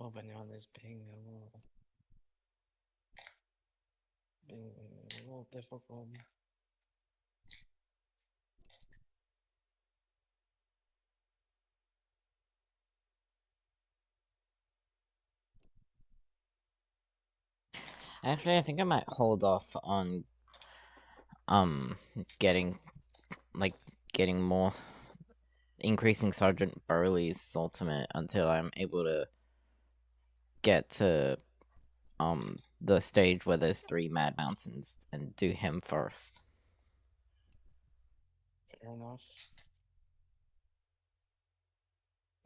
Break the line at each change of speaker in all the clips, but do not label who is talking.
moving on is being a little difficult.
Actually, I think I might hold off on getting more increasing Sergeant Burley's ultimate until I'm able to get to the stage where there's 3 Mad Mountains and do him first.
Fair enough.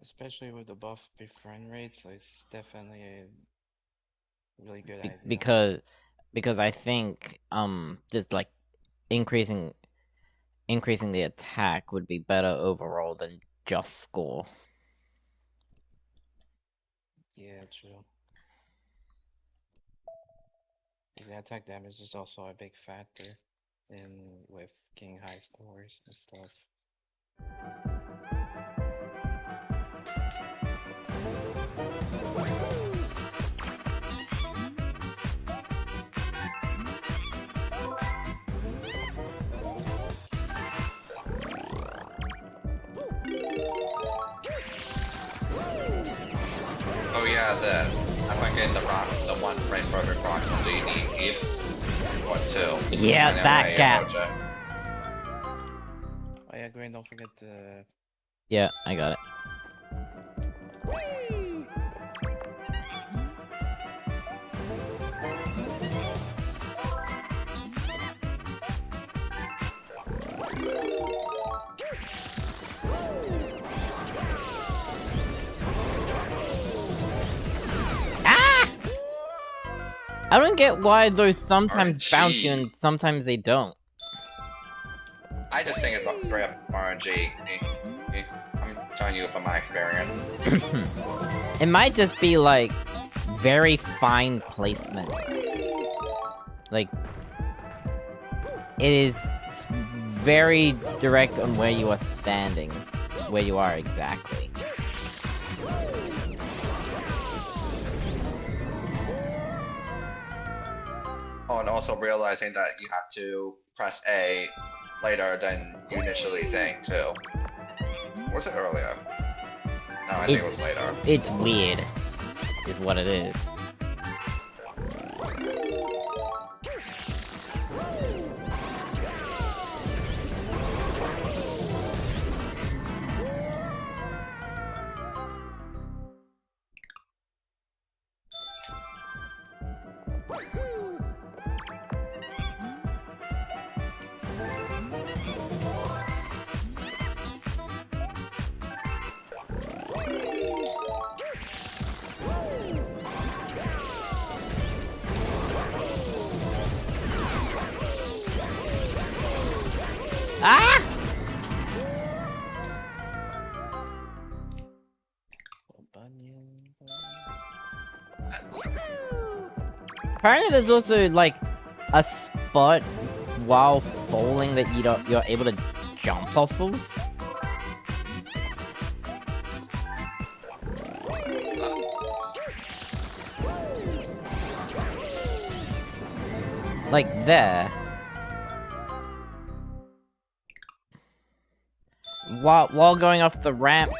Especially with the buff befriend rates, so it's definitely a really good idea.
Because I think just like increasing the attack would be better overall than just score.
Yeah, true. The attack damage is also a big factor in with getting high scores and stuff.
Oh yeah, I'm not getting the one right further across from the need one too.
Yeah, that gap.
Oh yeah, Green, don't forget to...
Yeah, I got it. I don't get why those sometimes bounce you and sometimes they don't.
I just think it's a straight up RNG. I'm telling you from my experience.
It might just be like very fine placement. Like it is very direct on where you are standing, where you are exactly.
Oh, and also realizing that you have to press A later than you initially think, too. Was it earlier? No, I think it was later.
It's weird, is what it is. Ah! Apparently there's also like a spot while falling that you're able to jump off of. Like there. While going off the ramps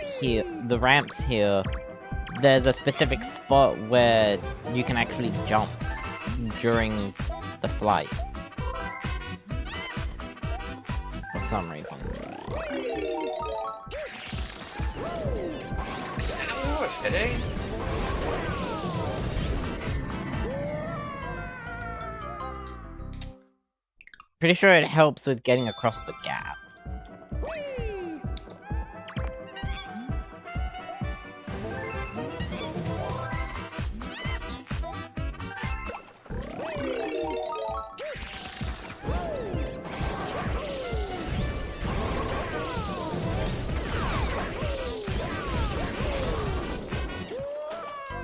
here, there's a specific spot where you can actually jump during the flight. For some reason.
Is that what I was hitting?
Pretty sure it helps with getting across the gap.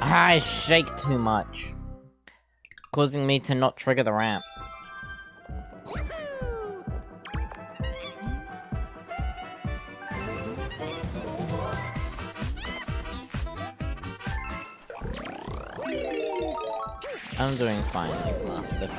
I shake too much, causing me to not trigger the ramp. I'm doing fine, like Master.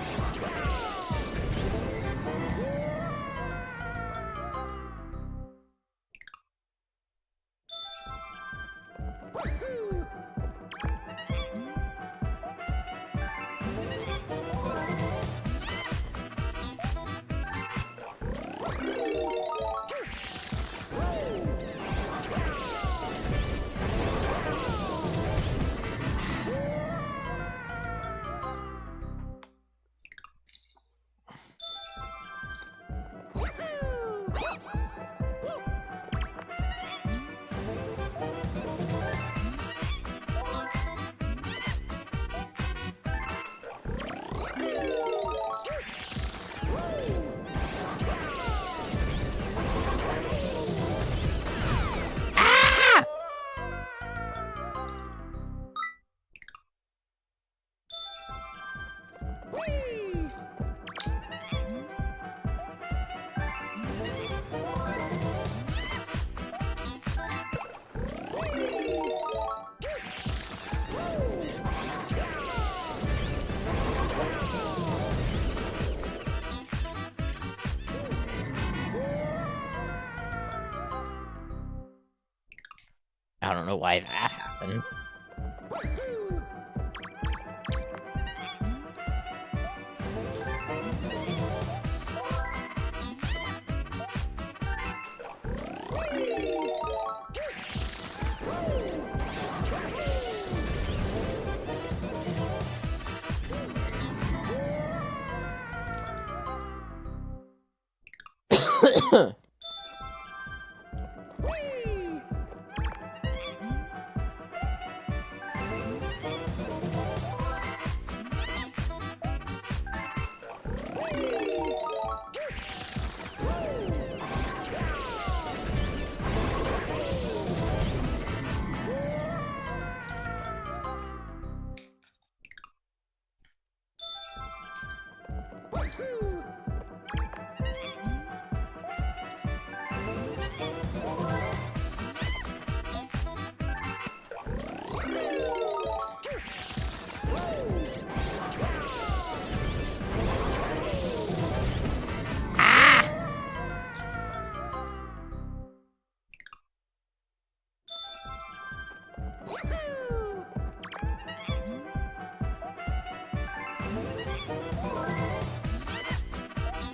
I don't know why that happens.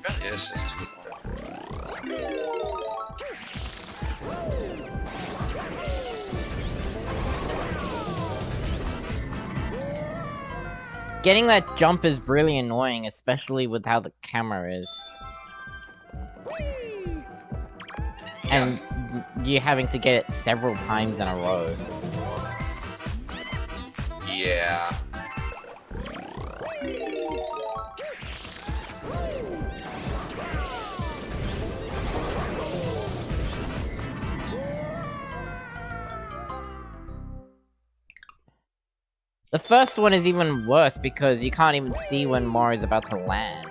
Really is just too hard.
Getting that jump is really annoying, especially with how the camera is. And you having to get it several times in a row.
Yeah.
The first one is even worse because you can't even see when Mario's about to land.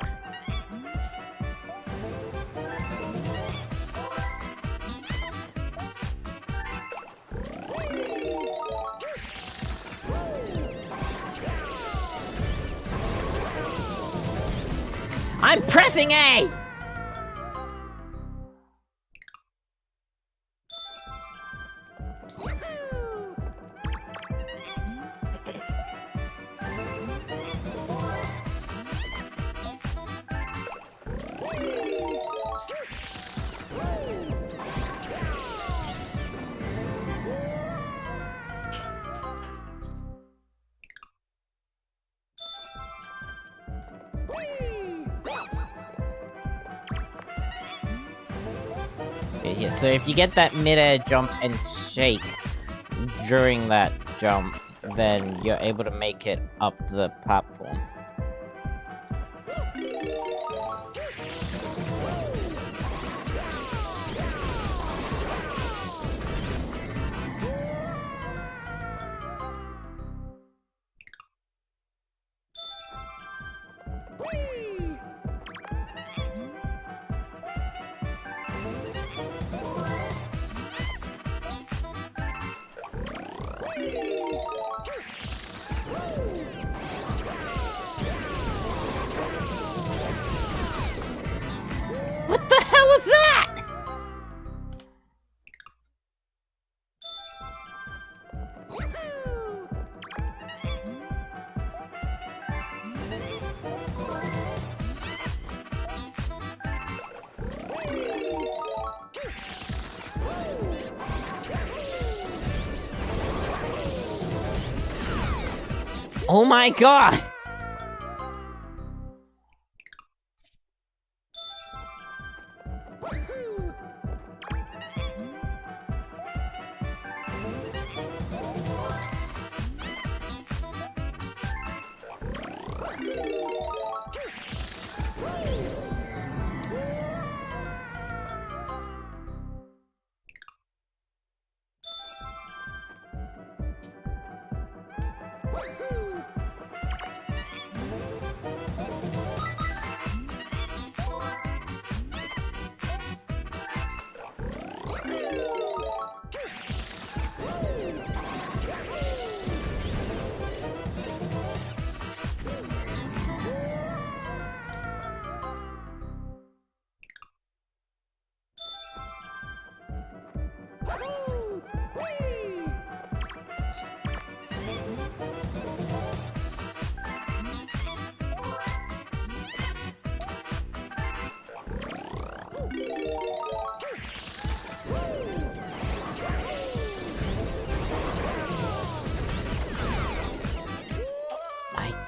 I'm pressing A! Yeah, so if you get that mid-air jump and shake during that jump, then you're able to make it up the platform. Oh my god!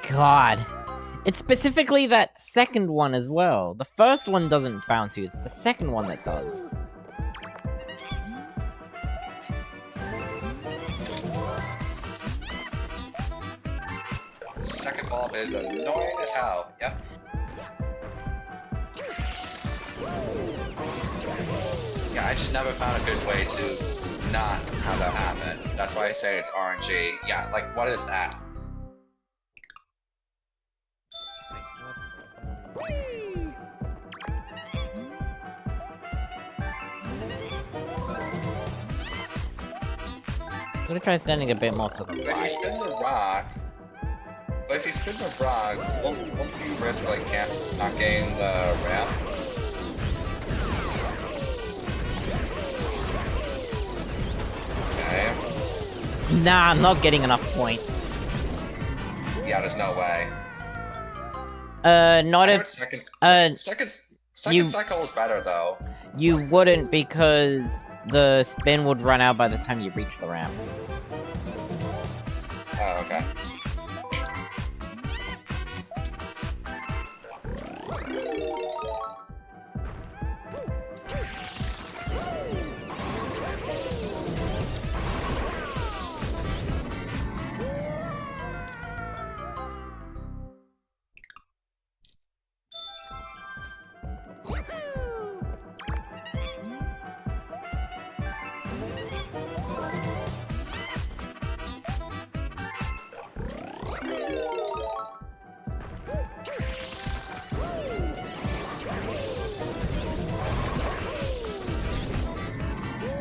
God. It's specifically that second one as well. The first one doesn't bounce you, it's the second one that does.
Second bomb is annoying as hell. Yep. Yeah, I just never found a good way to not have that happen. That's why I say it's RNG. Yeah, like, what is that?
I'm gonna try standing a bit more to the right.
If you spin the rock, won't you risk like not getting the ramp? Okay.
Nah, I'm not getting enough points.
Yeah, there's no way.
Not if
Second
you-
cycle is better though.
you wouldn't, because the spin would run out by the time you reach the ramp.
Oh, okay.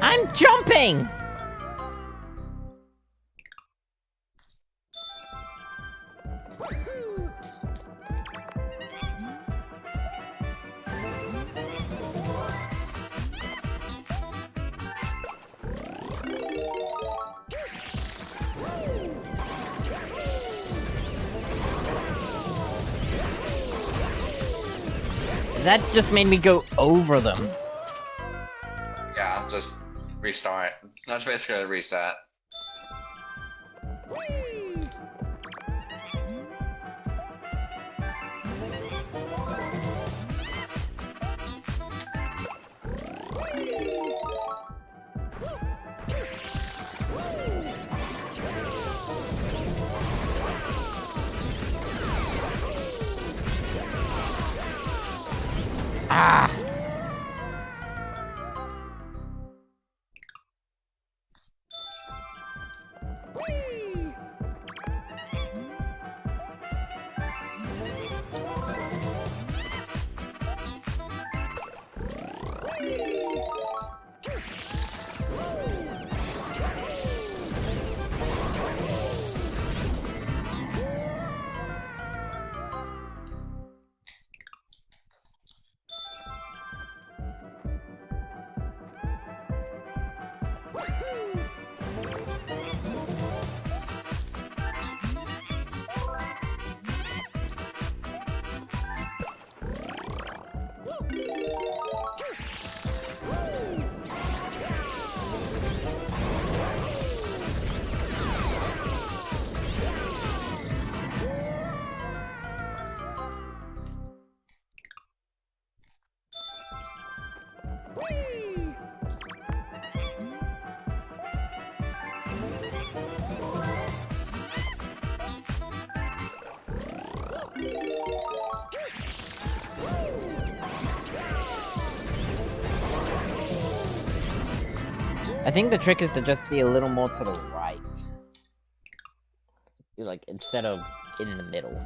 I'm jumping! That just made me go over them.
Yeah, just restart. That's basically a reset.
Ah! I think the trick is to just be a little more to the right. Like, instead of in the middle.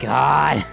God.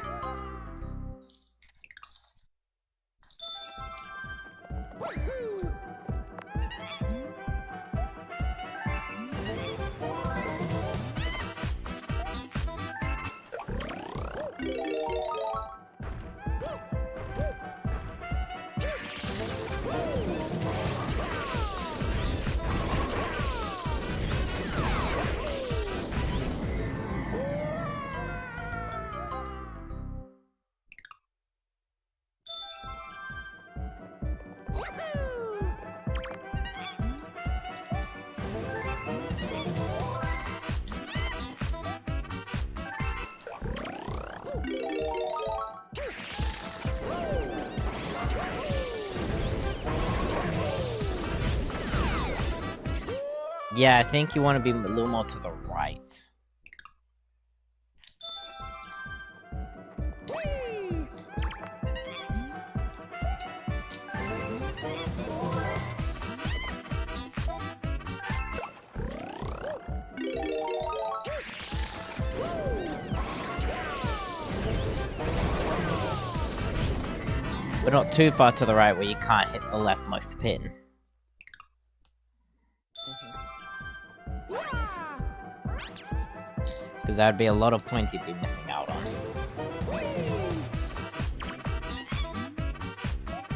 Yeah, I think you want to be a little more to the right. But not too far to the right where you can't hit the leftmost pin. Because that would be a lot of points you'd be missing out on.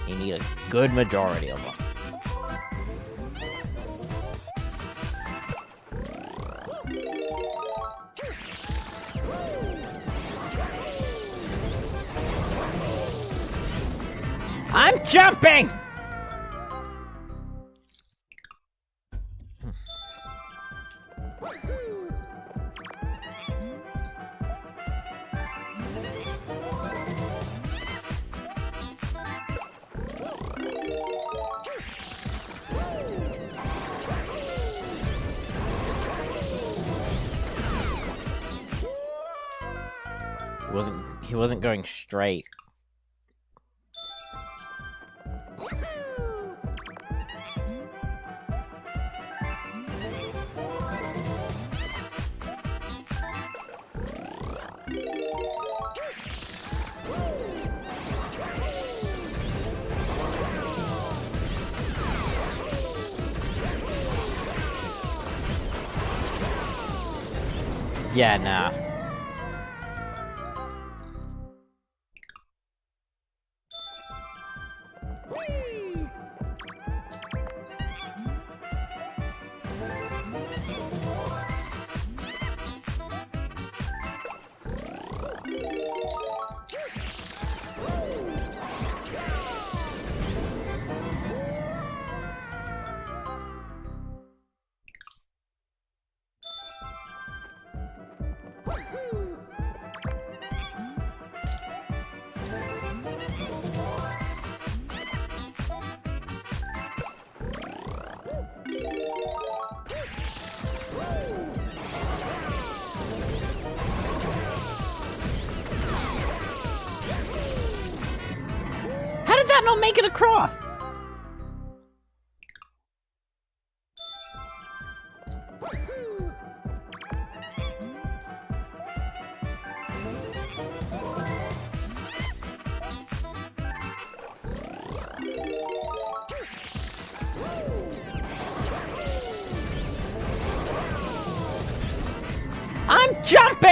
You need a good majority of them. I'm jumping! He wasn't going straight. Yeah, nah. How did that not make it across?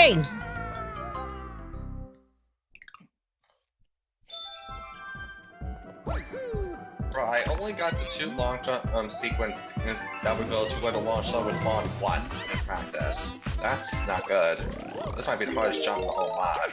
ring!
Bro, I only got the 2 long jump sequence that would go to where the launch zone would spawn once in practice. That's not good. This might be the hardest jump in the whole mod.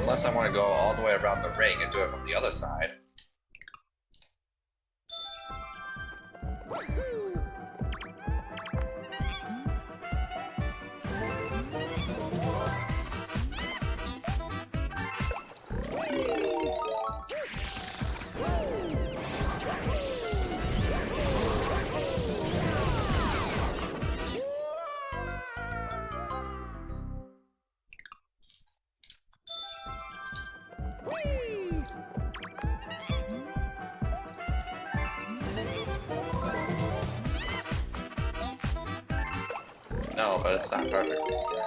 Unless I want to go all the way around the ring and do it from the other side. No, but it's not perfectly straight.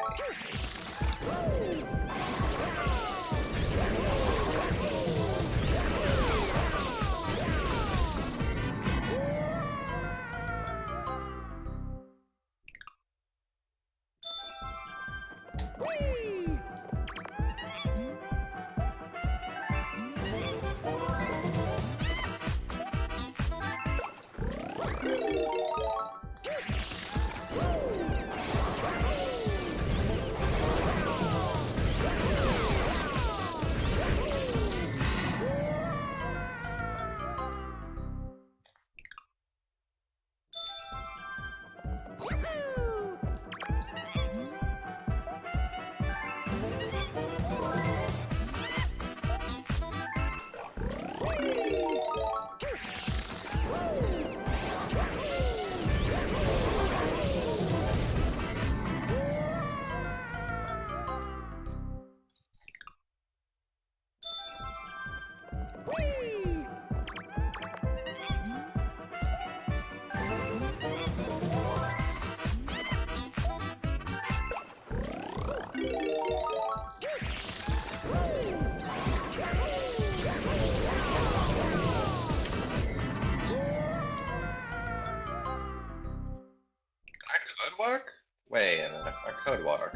Work? Wait a minute, that could work.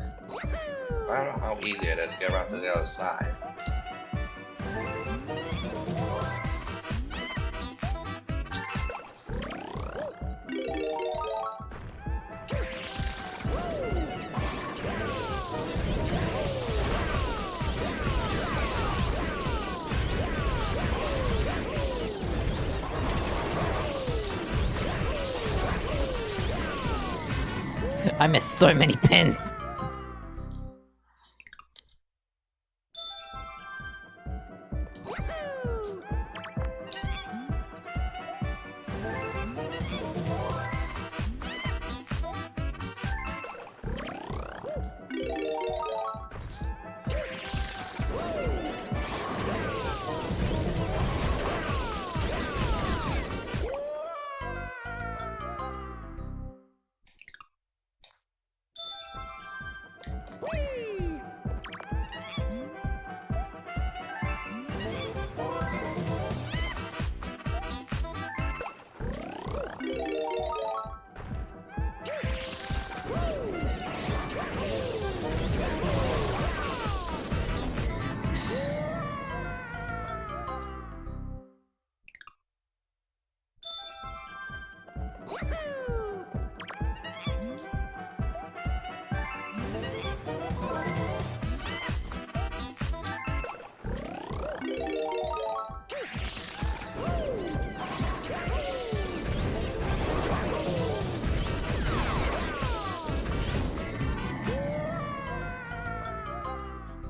I don't know how easy it is to get around to the other side.
I missed so many pins!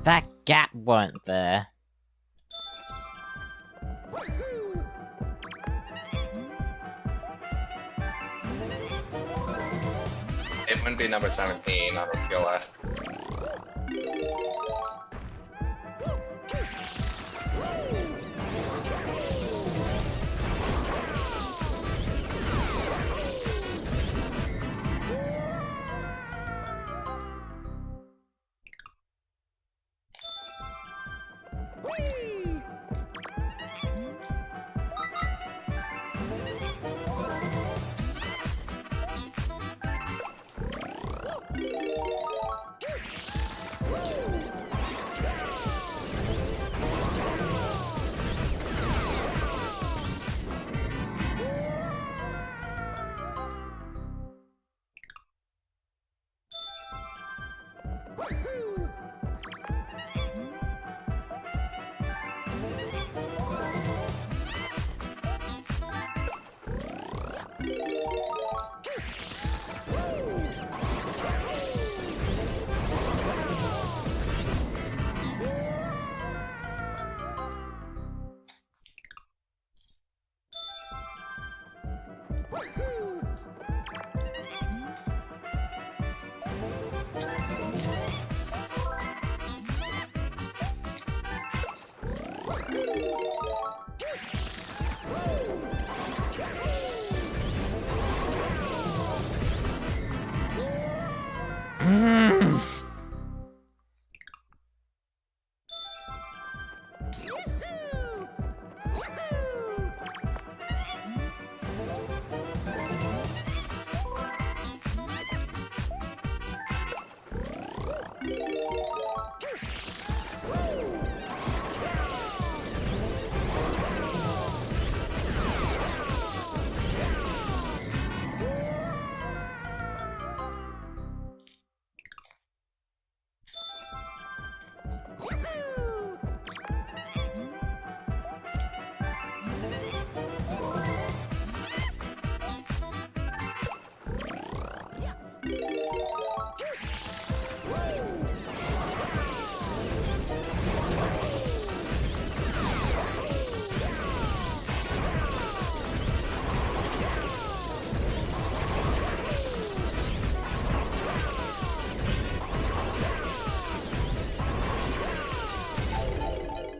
That gap weren't there.
It went gonna be number 17 on the tier list.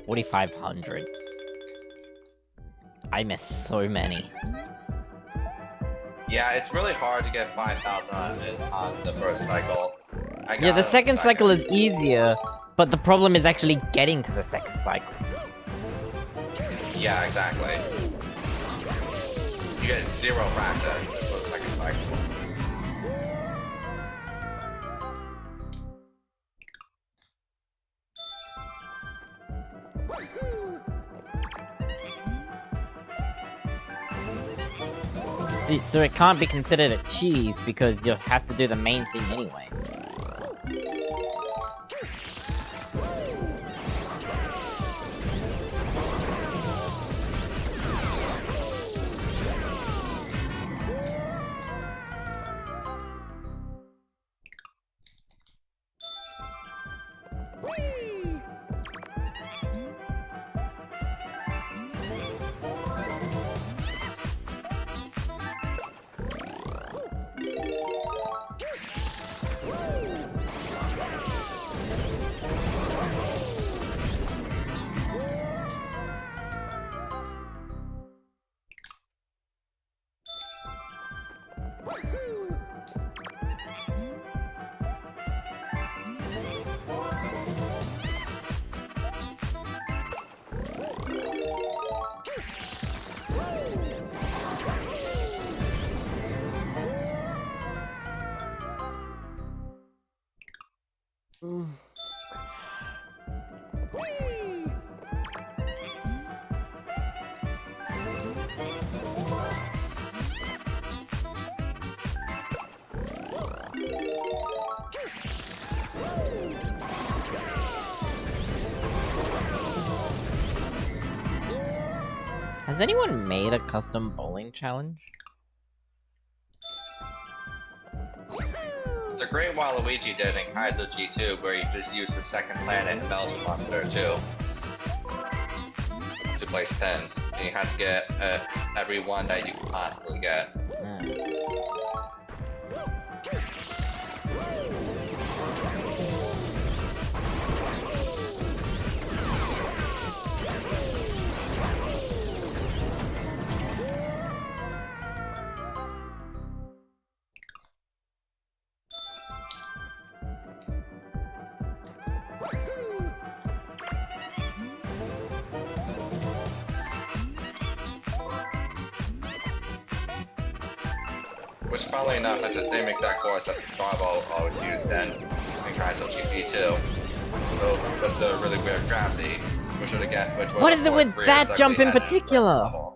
$4,500. I missed so many.
Yeah, it's really hard to get 5,000 on the first cycle.
Yeah, the second cycle is easier, but the problem is actually getting to the second cycle.
Yeah, exactly. You get 0 practice for the second cycle.
See, so it can't be considered a cheese because you'll have to do the main thing anyway. Has anyone made a custom bowling challenge?
The Great Waluigi did in Kaizo G2, where you just use the second planet and Belgian monster too to place pins, and you have to get every one that you can possibly get. funnily enough, it's the same exact course that the Starbolt always used in Kaizo GP2. So, with the really weird gravity, which would again, which would
What is it with
afford
that
Rhea's
jump in
ugly head at a certain
particular?
level.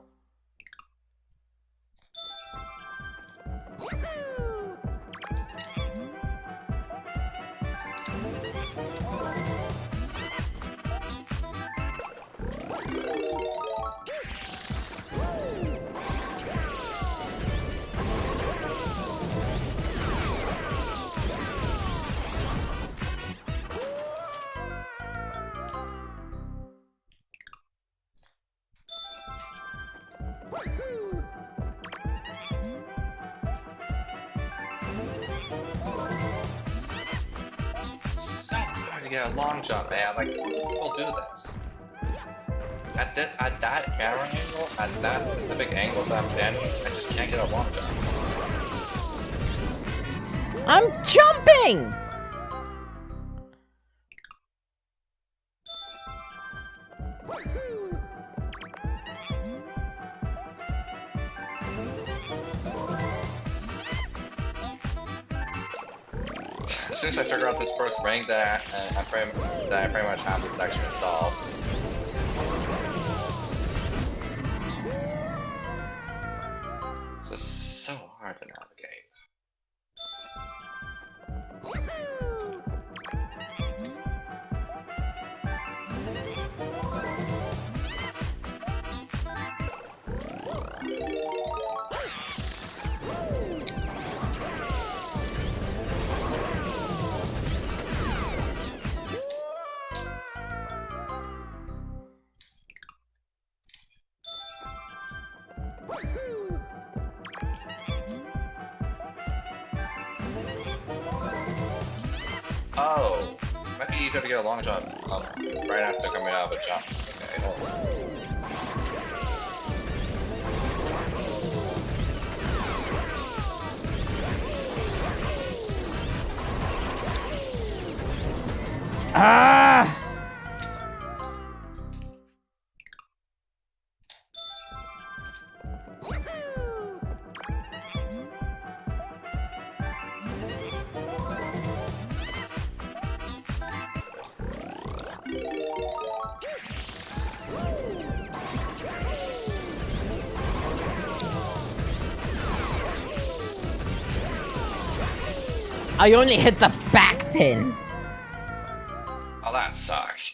So hard to get a long jump, man. Like, people do this. At that camera angle, at that specific angle that I'm standing, I just can't get a long jump.
I'm jumping!
As soon as I figure out this first ring, that I pretty much have this section solved. This is so hard to navigate. Oh, might be easier to get a long jump right after coming out of a jump. Okay, hold on.
Ah! I only hit the back pin.
Oh, that sucks.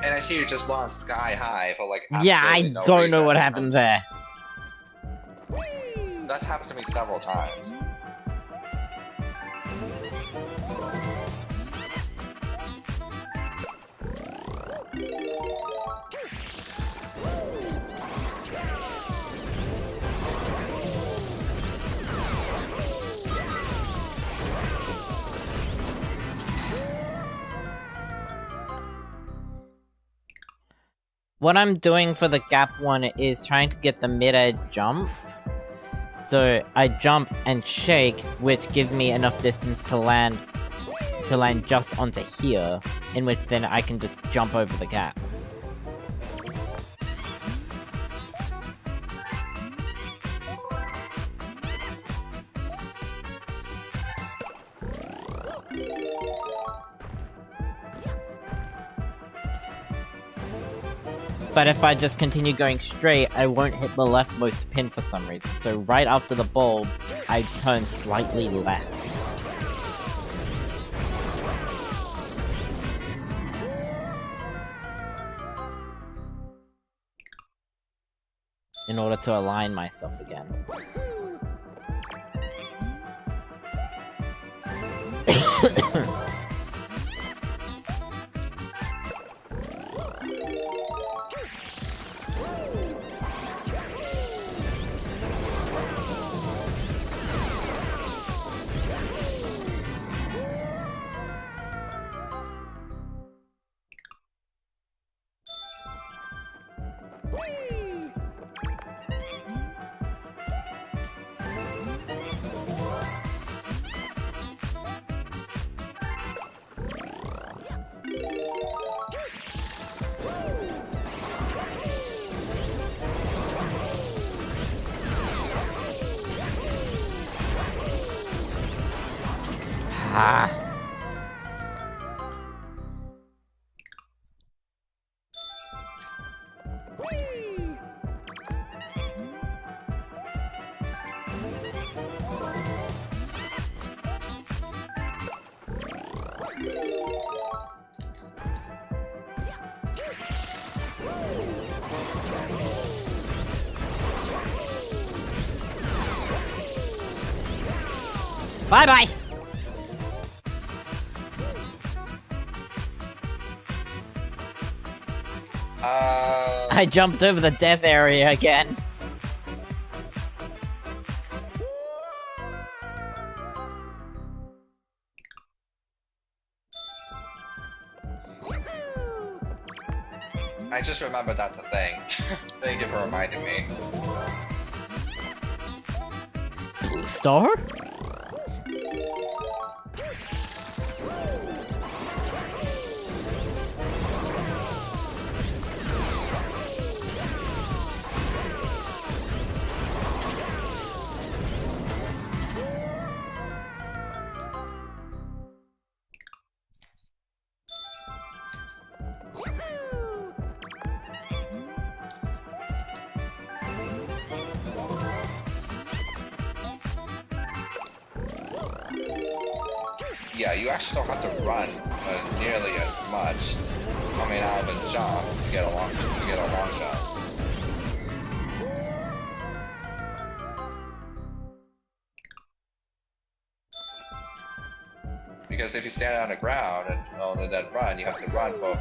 And I see you just launched sky high for like
Yeah, I
absolutely no
don't know
reason.
what happened there.
That happened to me several times.
what I'm doing for the gap one is trying to get the mid-air jump. So I jump and shake, which gives me enough distance to land just onto here, in which then I can just jump over the gap. But if I just continue going straight, I won't hit the leftmost pin for some reason. So right after the bulb, I turn slightly left. In order to align myself again. Ah. Bye-bye! I jumped over the death area again.
I just remembered that's a thing. Thank you for reminding me.
Blue star?
Yeah, you actually don't have to run nearly as much coming out of a jump to get a long jump. Because if you stand on the ground and then run, you have to run for a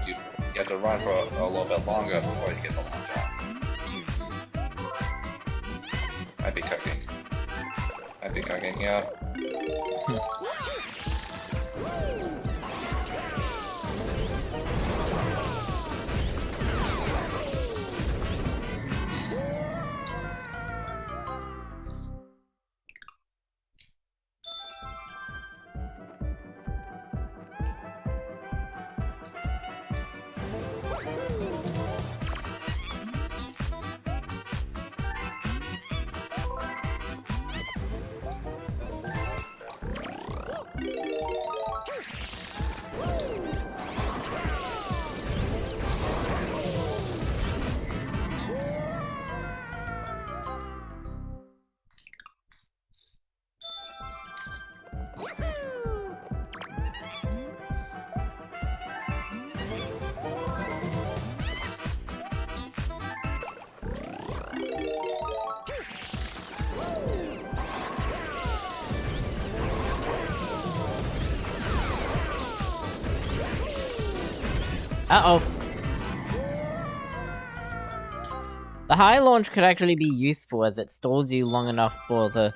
little bit longer before you get the long jump. Might be cooking, yeah. Uh-oh. The high launch could actually be useful as it stalls you long enough for the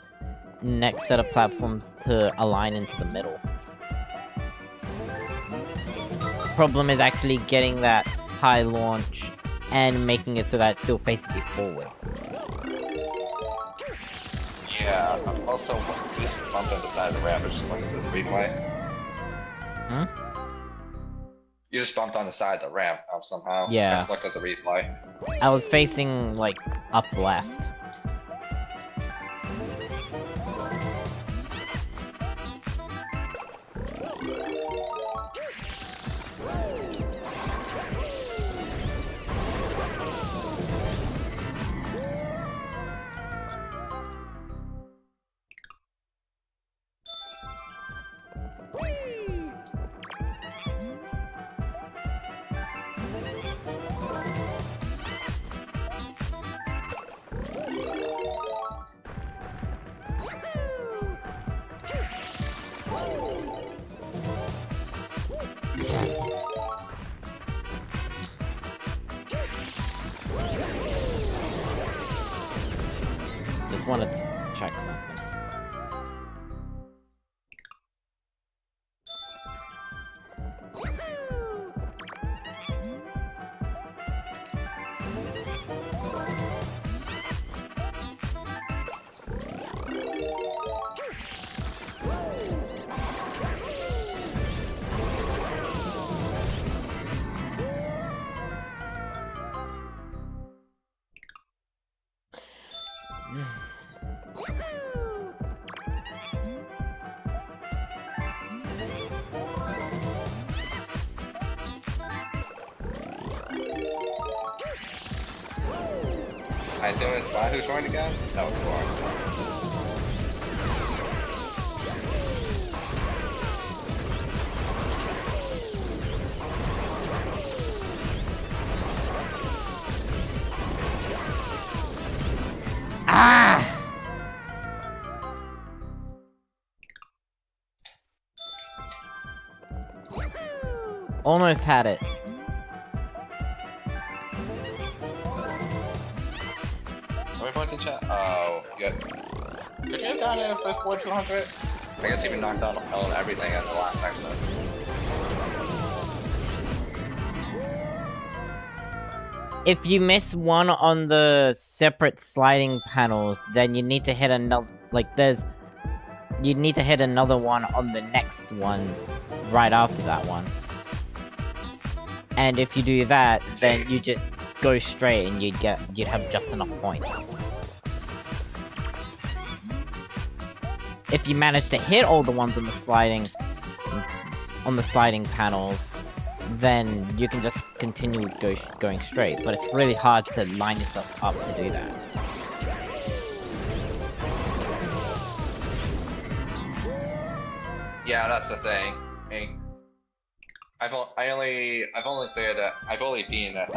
next set of platforms to align into the middle. Problem is actually getting that high launch
and making it so that it still faces you forward.
Yeah, also, you just bumped on the side of the ramp, just like the replay.
Hmm?
You just bumped on the side of the ramp somehow.
Yeah.
Just look at the replay.
I was facing, like, up left. Just wanted to check something.
I assume it's Bot who's joined again? That was Score.
Ah! Almost had it.
How many points in chat? Oh, yeah. Could you have gotten it before 200? I guess even knocked out on everything at the last section.
If you miss one on the separate sliding panels, then you need to hit another, like, you need to hit another one on the next one right after that one. And if you do that, then you just go straight and you'd have just enough points. If you manage to hit all the ones on the sliding panels, then you can just continue going straight, but it's really hard to line yourself up to do that.
Yeah, that's the thing. I've only cleared it. I've only beaten this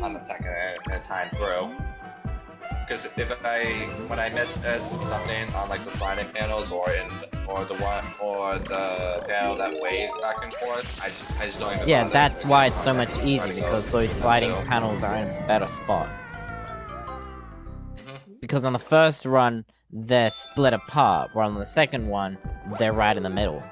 on the second time through. Because when I miss something on like the sliding panels or the panel that waves back and forth, I just don't even.
Yeah,
bother.
that's why it's so much easier, because those sliding panels are in a better spot. Because on the first run, they're split apart, while on the second one, they're right in the middle.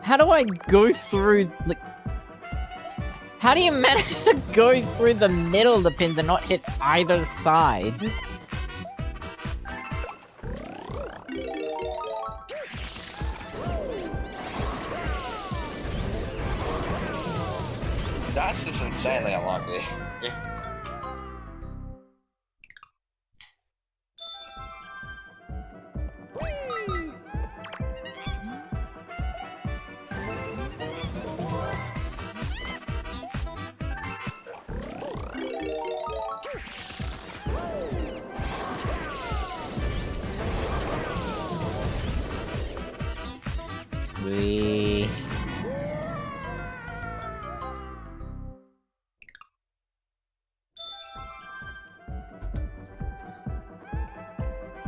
How do I go through, like... How do you manage to go through the middle of the pins and not hit either side?
That's just insanely unlucky.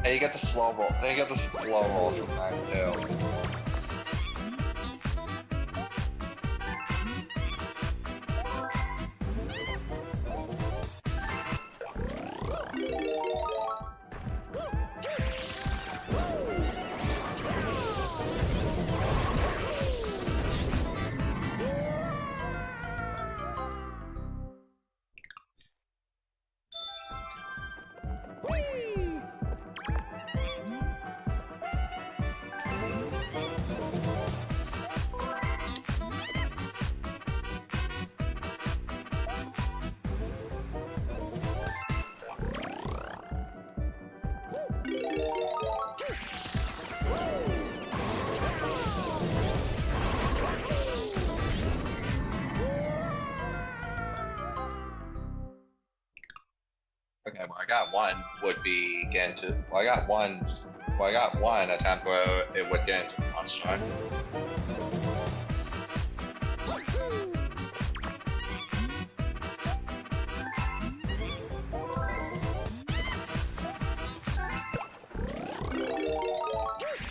And you get the slow roll. Then you get the slow roll sometimes too. Okay, well I got one would be get into. Well, I got one. Well, I got one attempt where it would get into the monster.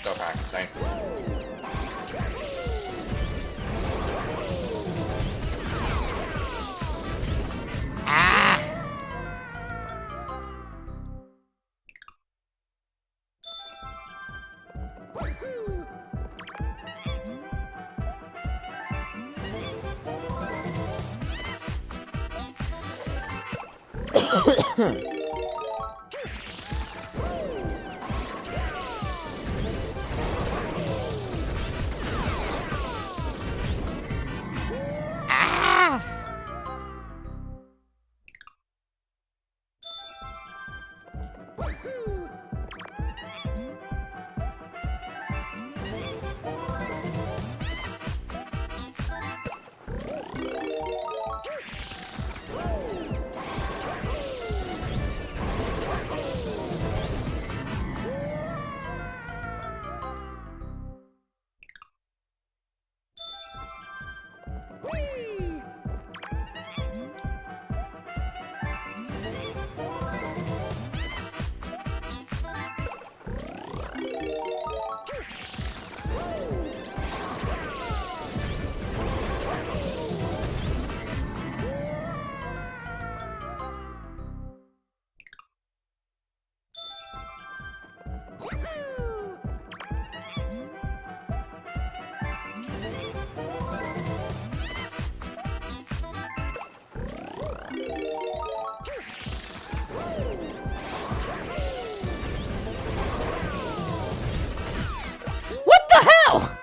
Still practicing.
Ah! Ah! What the hell?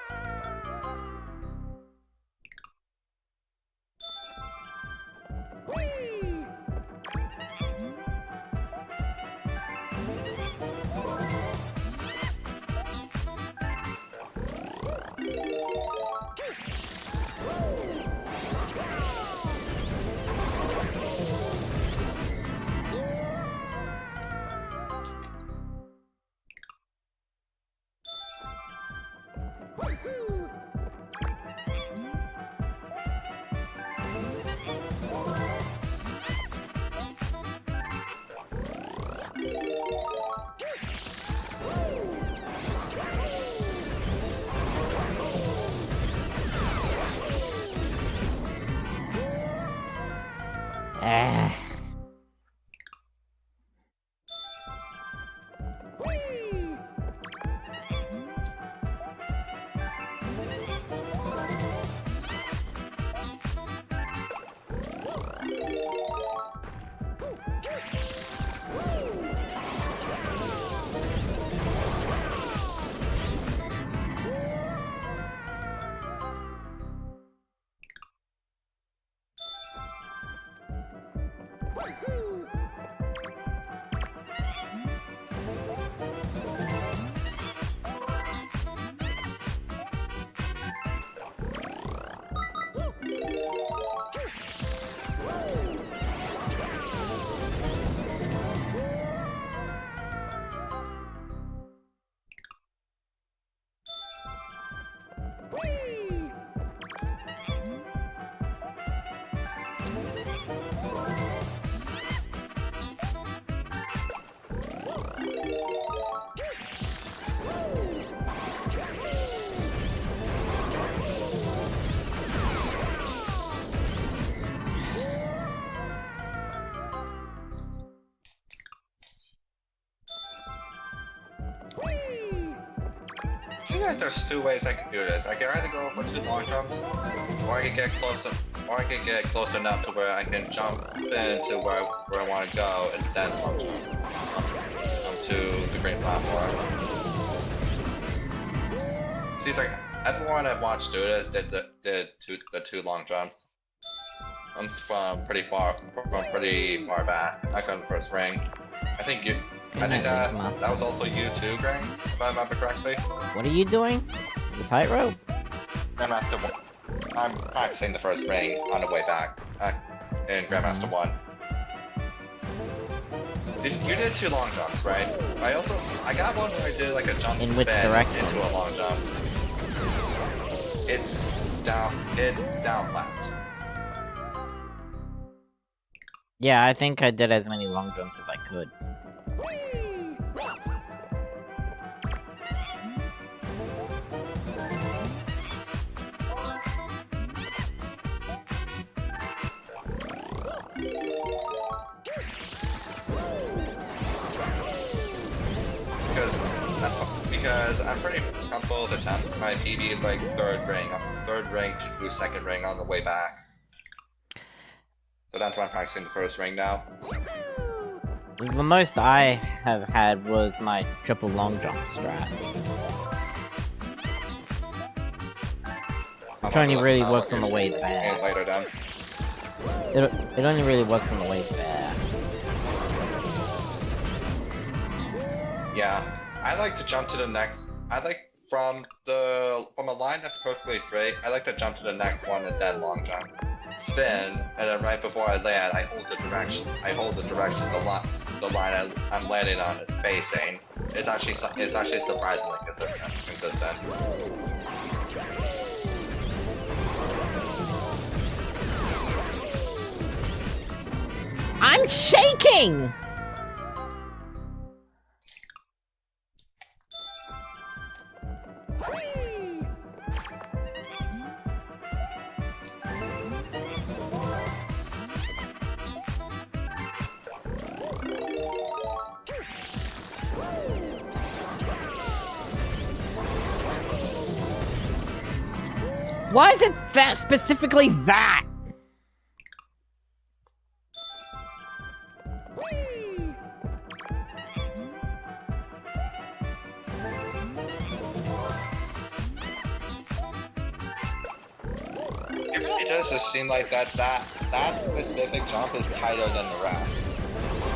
Ah.
like there's two ways I can do this. I can either go for 2 long jumps, or I can get close enough to where I can jump into where I want to go and then long jump to the green platform. Seems like everyone I've watched do this did the 2 long jumps. I'm from pretty far back. I got in the first ring. I think that was also you too, Greg, if I remember correctly.
What are you doing? The tightrope?
Grandmaster 1. I'm practicing the first ring on the way back in Grandmaster 1. You did 2 long jumps, right? I got one where I did like a jump
in which direction?
Into a long jump. It's down left.
Yeah, I think I did as many long jumps as I could.
Because I'm pretty comfortable with the jumps. My PB is like third ring to 2nd ring on the way back. So that's why I'm practicing the first ring now.
The most I have had was my triple long jump strat. It only really works on the way there.
Later then.
It only really works on the way there.
Yeah, I like to jump to the next. I like from a line that's perfectly straight. I like to jump to the next one and then long jump, spin, and then right before I land, I hold the direction. The line I'm landing on is facing. It's actually surprisingly consistent.
I'm shaking! Why is it that specifically that?
It really does just seem like that specific jump is tighter than the rest.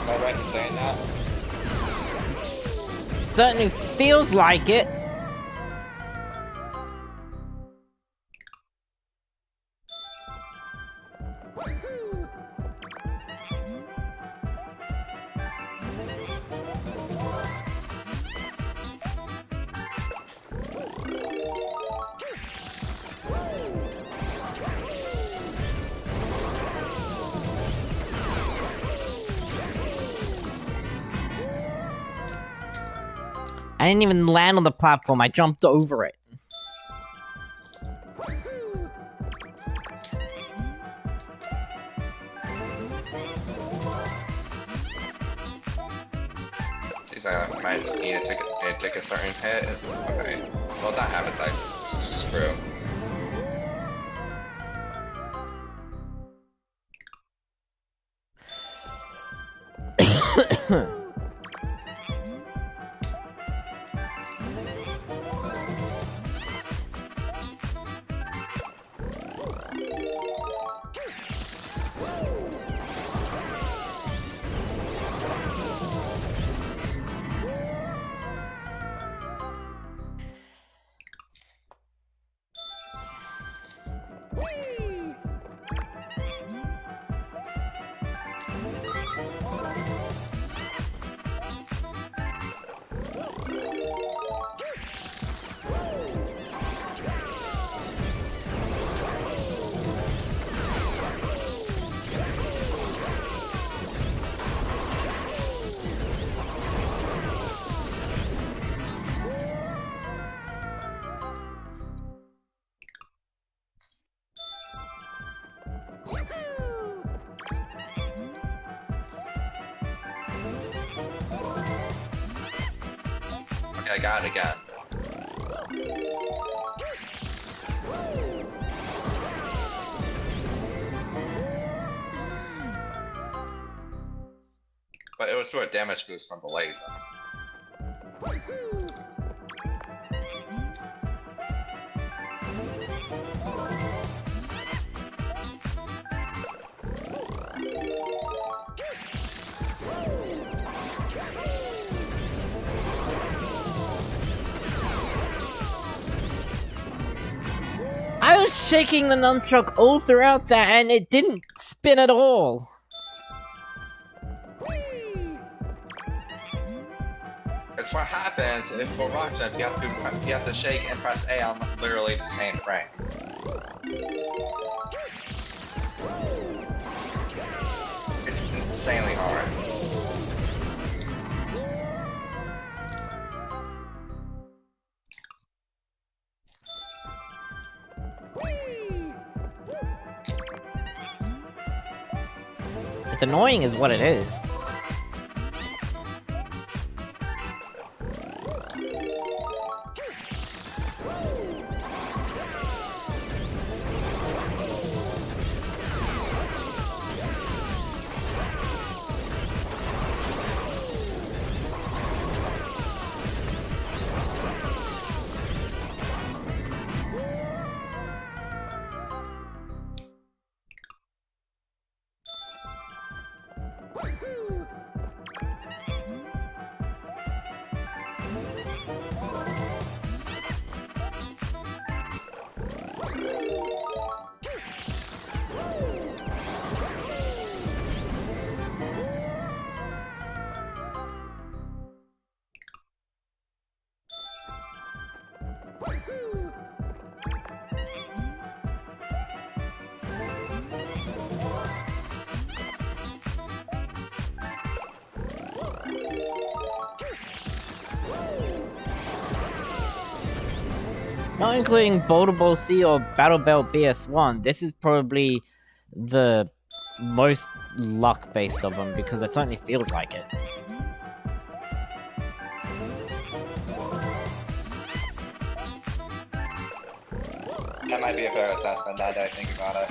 Am I right in saying that?
Certainly feels like it. I didn't even land on the platform, I jumped over it.
Seems like I might need to take a certain hit. Okay. Well, if that happens, I screw. I got it again. but it was for a damage boost from the laser.
I was shaking the nunchuck all throughout that and it didn't spin at all.
It's what happens if for rock jumps you have to shake and press A on literally the same frame. It's insanely hard.
It's annoying is what it is. Not including Boulder Ball C or Battle Belt BS1, this is probably the most luck-based of them because it certainly feels like it.
That might be a fair assessment now that I think about it.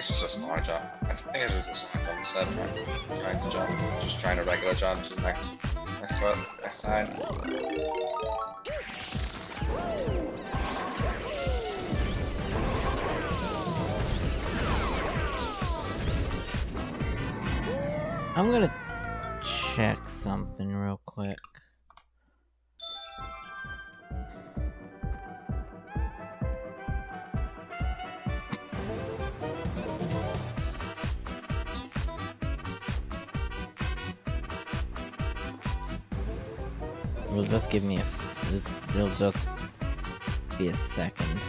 it's just a long jump. I think it's just a long jump instead of trying to jump. Just trying to regular jump to the next side.
I'm gonna check something real quick. It'll just give me it'll just be a second.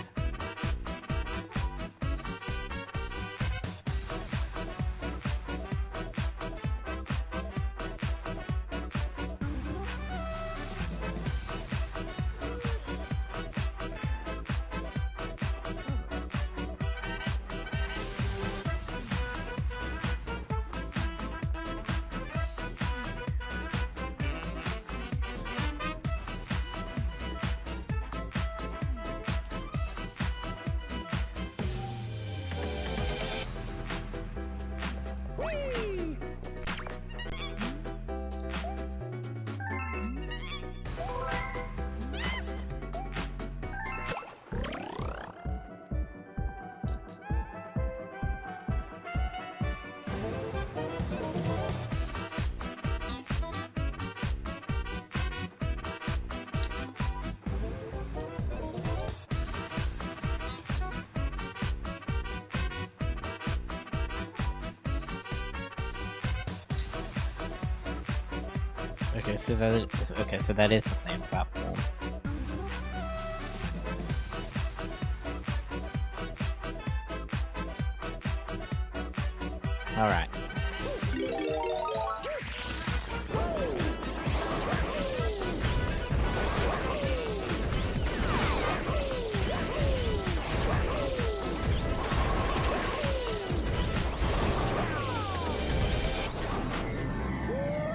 So that is the same platform. All right.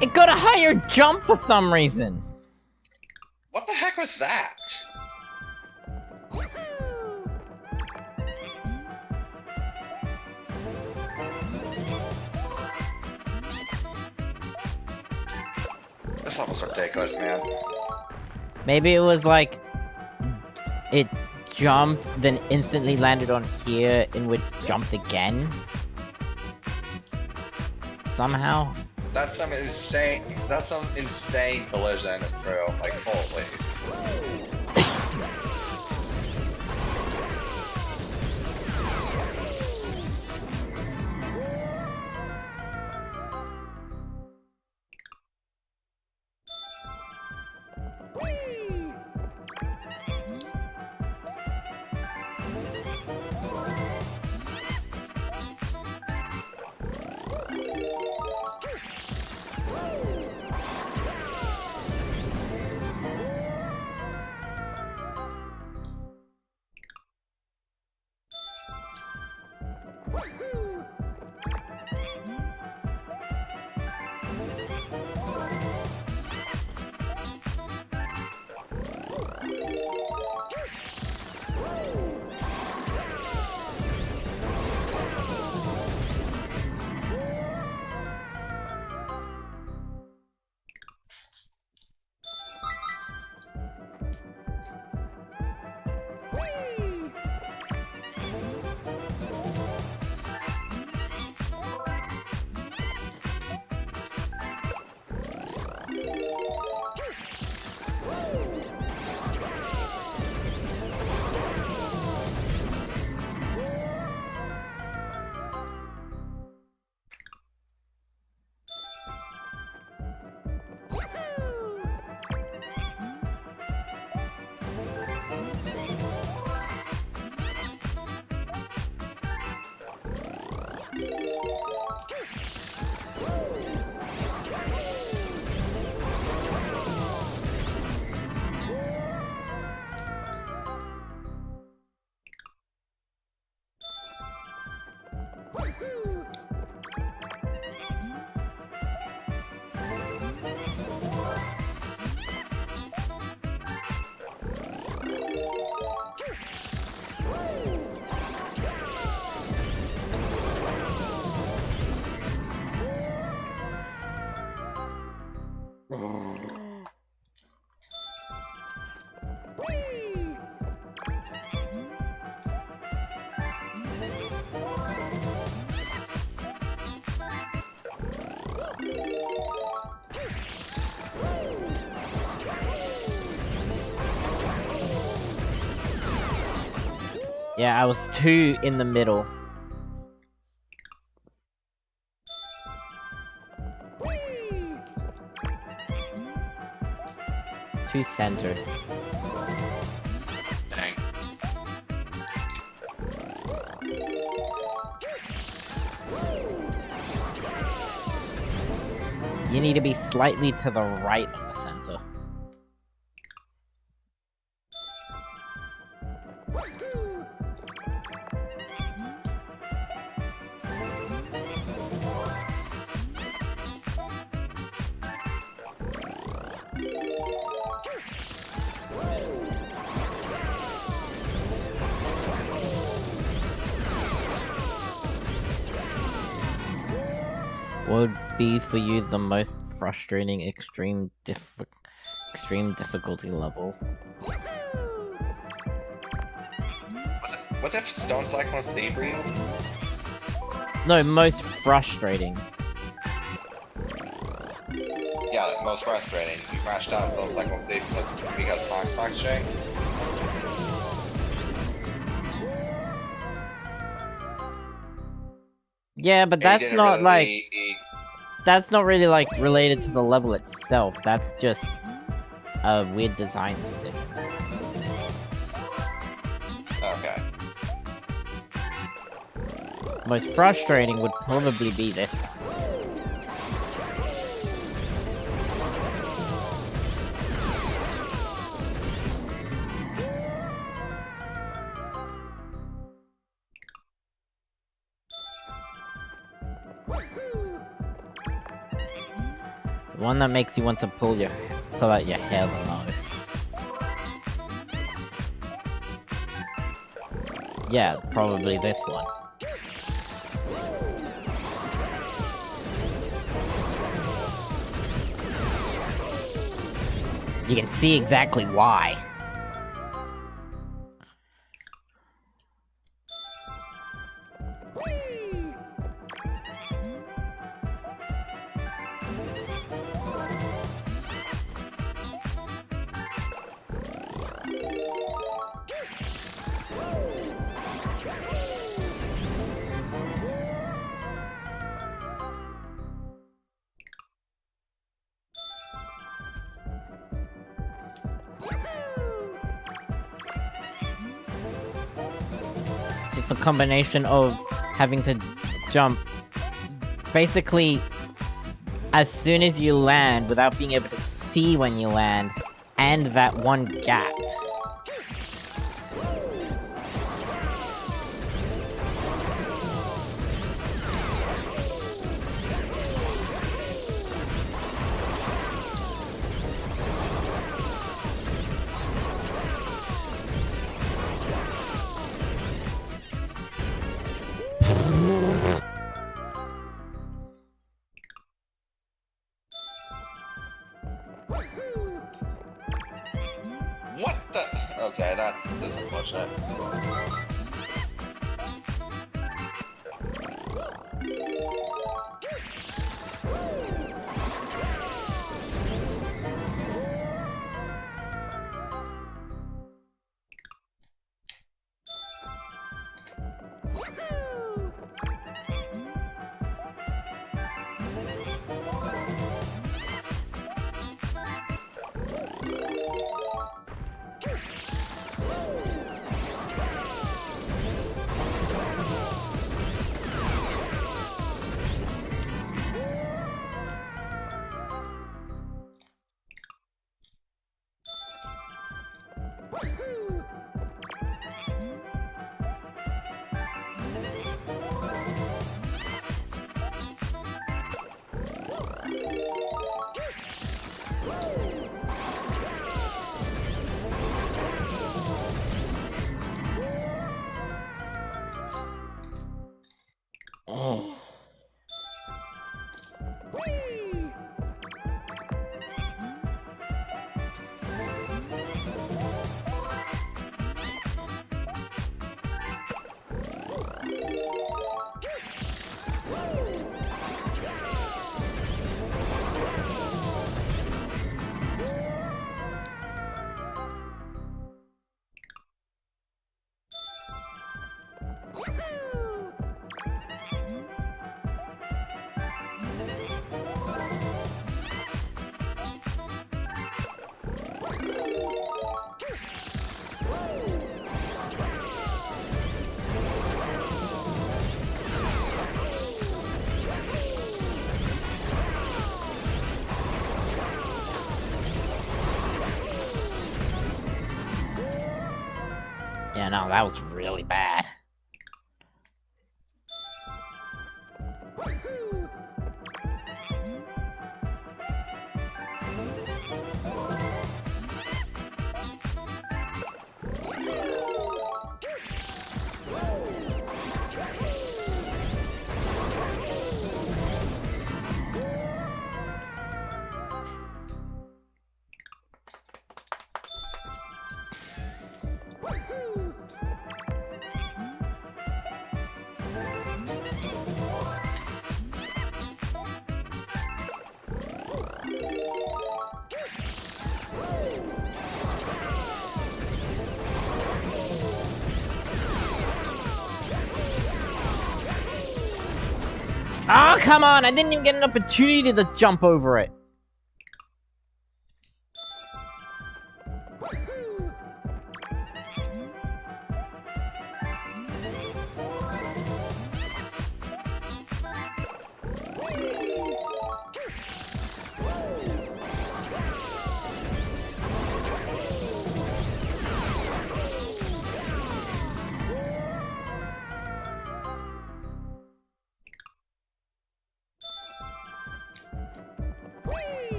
It got a higher jump for some reason.
What the heck was that? This level's ridiculous, man.
Maybe it was like it jumped, then instantly landed on here, in which jumped again. Somehow. That's some insane
collision through, like, holy.
Yeah, I was 2 in the middle. Too centered.
Dang.
You need to be slightly to the right of the center. What would be for you the most frustrating extreme difficulty level?
Was it Stone Cyclone C for you?
No, most frustrating.
Yeah, most frustrating. You crashed out Stone Cyclone C because Fox J.
Yeah, but that's not like that's not really like related to the level itself. That's just a weird design decision.
Okay.
Most frustrating would probably be this one. One that makes you want to pull out your hair the most. Yeah, probably this one. You can see exactly why. Just a combination of having to jump basically as soon as you land without being able to see when you land, and that one gap.
What the? Okay, that's unfortunate.
Oh. Yeah, no, that was really bad. Oh, come on! I didn't even get an opportunity to jump over it.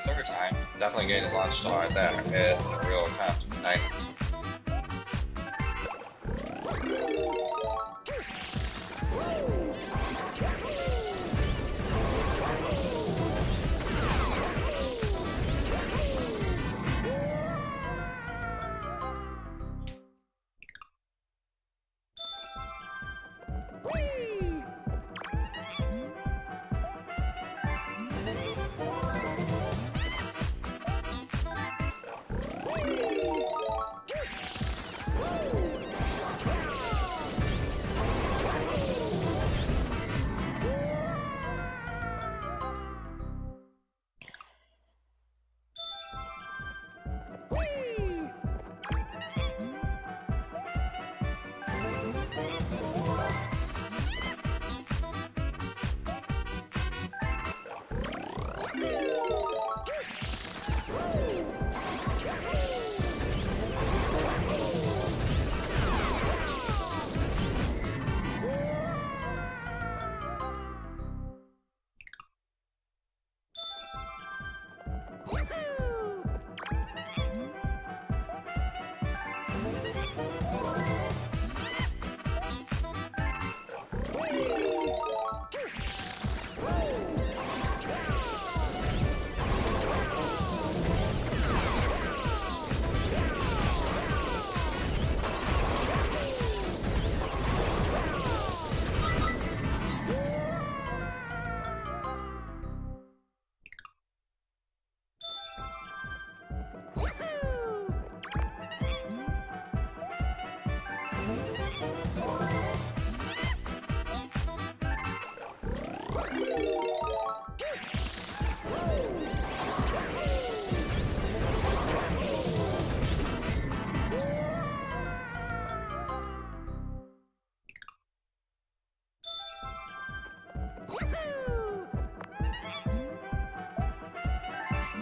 Third time, definitely getting a launch star there is a real attempt. Nice.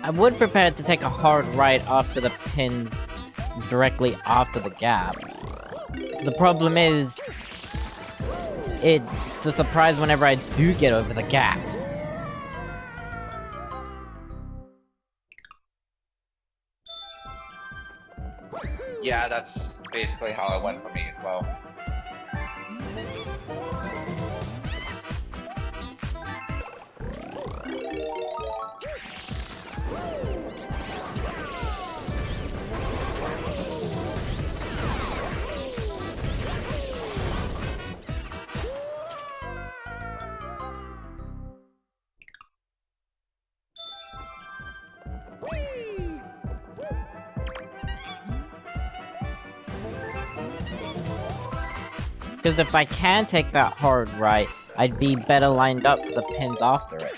I would prepare to take a hard right after the pins directly after the gap. The problem is, it's a surprise whenever I do get over the gap. Yeah, that's basically how it went for me as well.
Because if I can take that hard right, I'd be better lined up for the pins after it.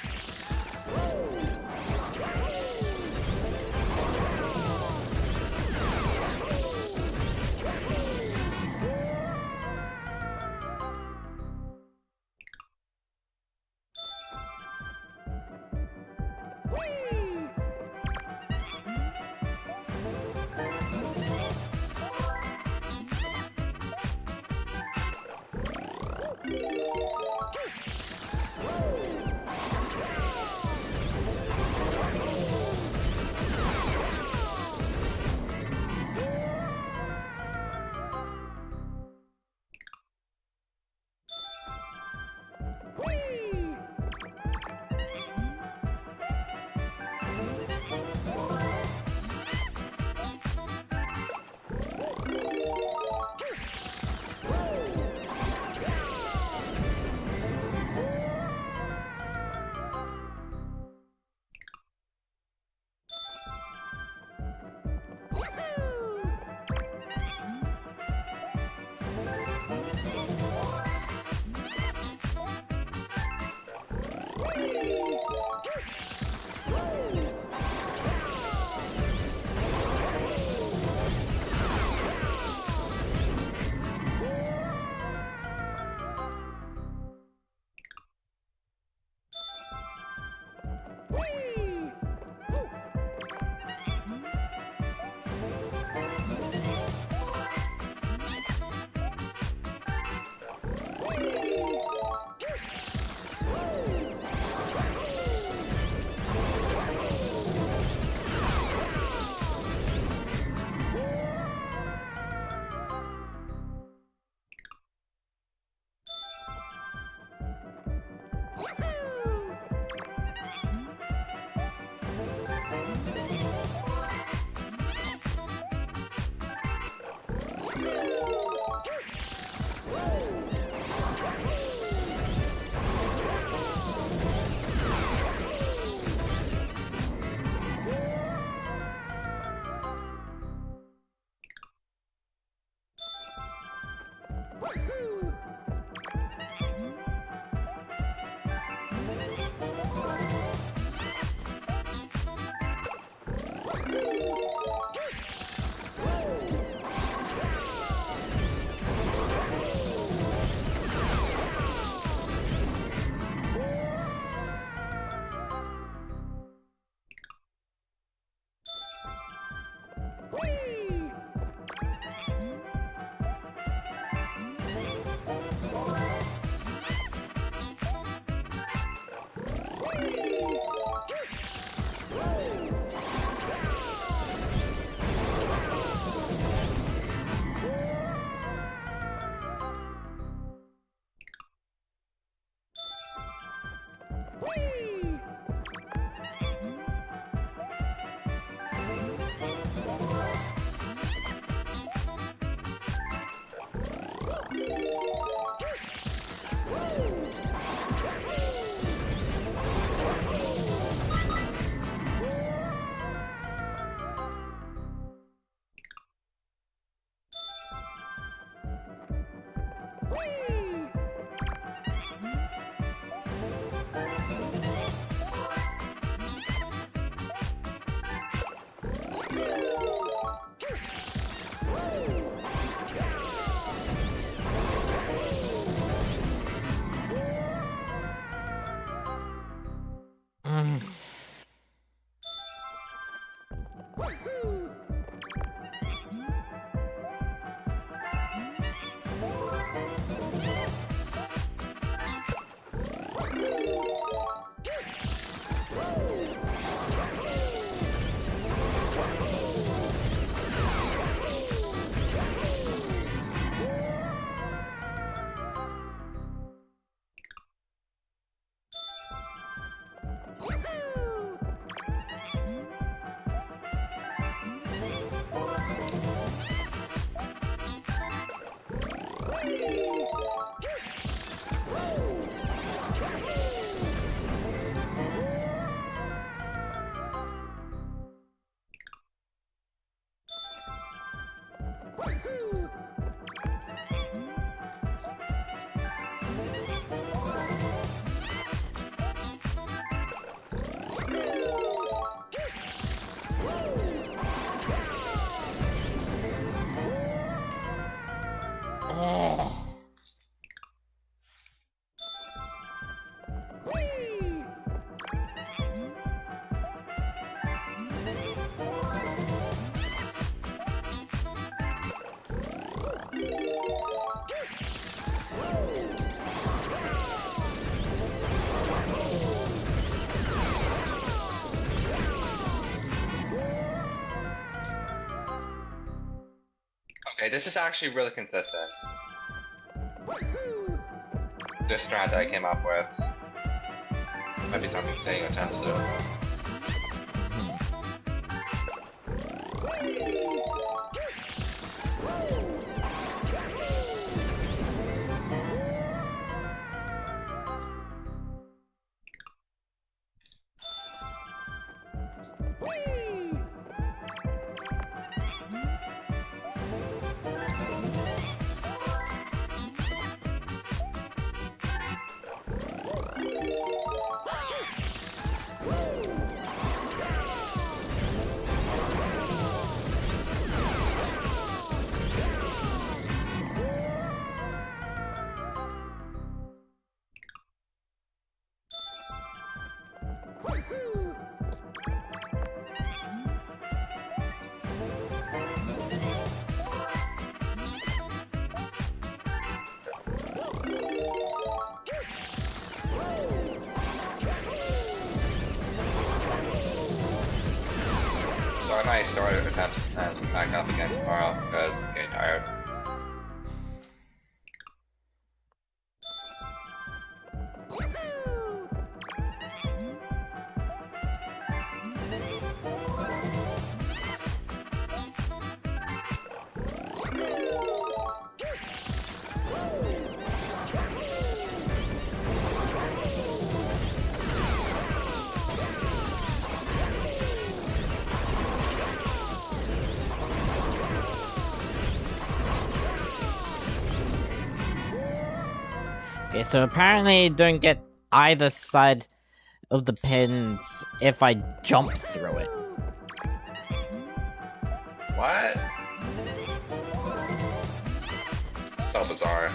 Okay, this is actually really consistent. This strat I came up with. Might be something staying attempts to. So I might start attempts back up again tomorrow because I'm getting tired.
Okay, so apparently don't get either side of the pins if I jump through it.
What? So bizarre.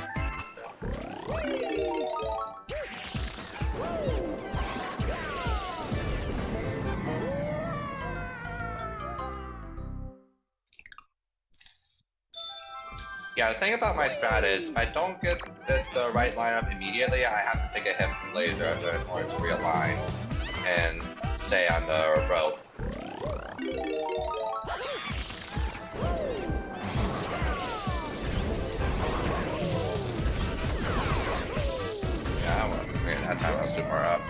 Yeah, the thing about my strat is, if I don't get the right lineup immediately, I have to take a hit from laser in order to realign and stay on the rope. Yeah, well, that time I was super up.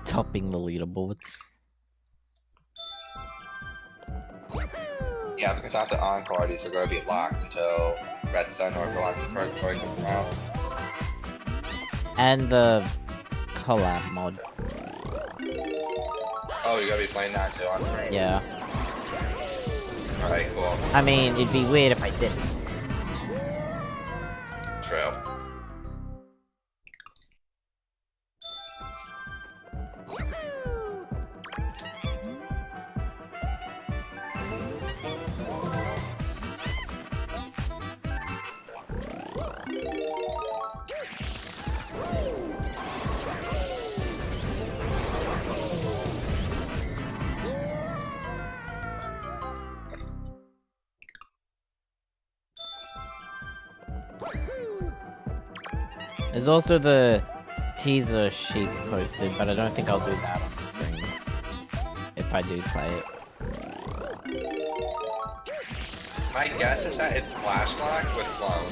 Topping the leaderboards.
Yeah, because after Encore, these are going to be locked until Red Sun or Galactic Purgatory comes around.
And the collab mod.
Oh, you're going to be playing that too on stream?
Yeah.
Alright, cool.
I mean, it'd be weird if I didn't.
True.
There's also the teaser sheet posted, but I don't think I'll do that on stream. If I do play it.
My guess is that it's flash locked with clone.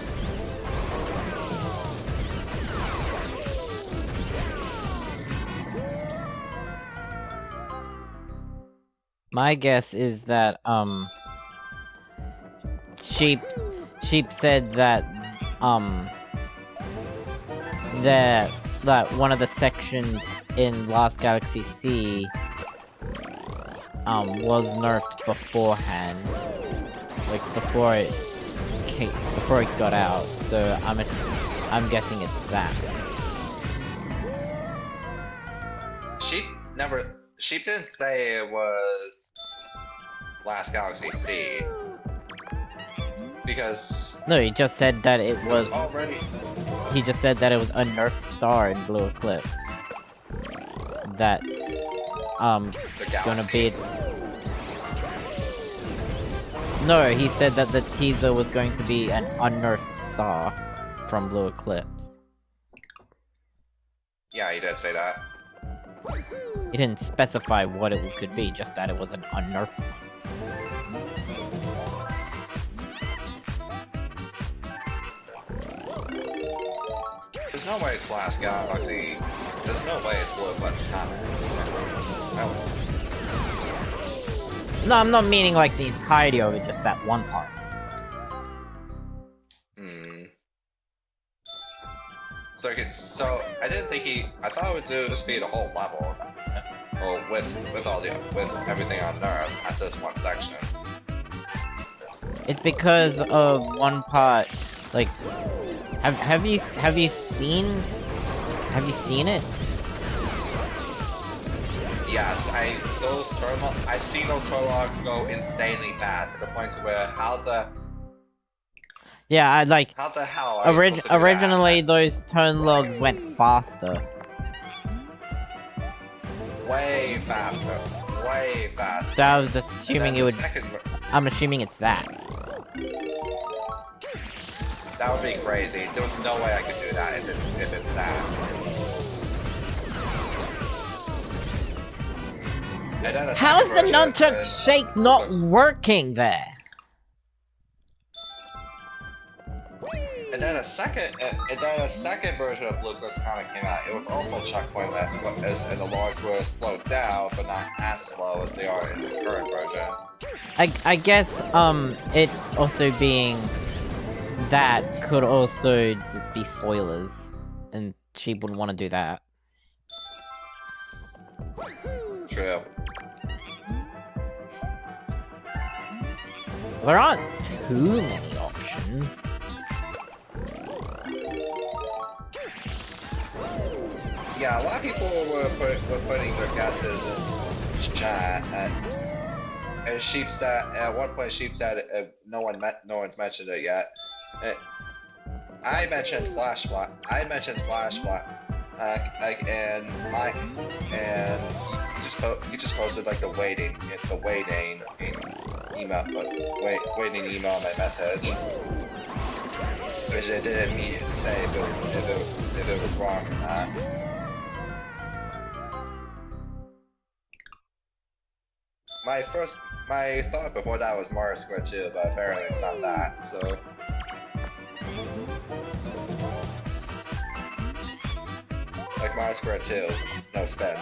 My guess is that, Sheep said that, that one of the sections in Last Galaxy C, was nerfed beforehand. Like, before it got out, so I'm guessing it's that.
Sheep didn't say it was Last Galaxy C. Because...
No, he just said that it was...
already...
He just said that it was a nerfed star in Blue Eclipse. That, gonna be... No, he said that the teaser was going to be an unnerfed star from Blue Eclipse.
Yeah, he did say that.
He didn't specify what it could be, just that it was an unnerfed one.
There's no way it's Last Galaxy. There's no way it's Blue Eclipse Comet.
No, I'm not meaning like the entirety of it, just that one part.
So I didn't think I thought it would just be the whole level. Well, with everything on Earth at this one section.
It's because of one part. Like, have you seen it?
Yes, I've seen those prologues go insanely fast to the point where how the
Yeah,
how the hell are you supposed to do that?
originally those turn logs went faster.
Way faster. Way faster.
So I was assuming it would. I'm assuming it's that.
That would be crazy. There was no way I could do that if it's that.
How is the nunchuck shake not working there?
And then a second version of Blue Eclipse Comet came out. It was also checkpointless, and the logs were slowed down, but not as slow as they are in the current version.
I guess it also being that could also just be spoilers, and she wouldn't want to do that.
True.
There aren't too many options.
Yeah, a lot of people were putting their guesses in chat, and Sheep said at one point Sheep said no one's mentioned it yet. I mentioned flashlight. And he just posted like the waiting email, waiting email in my message, which it didn't immediately say if it was wrong or not. My thought before that was Mario Square 2, but apparently it's not that, so. Like Mario Square 2, no spin.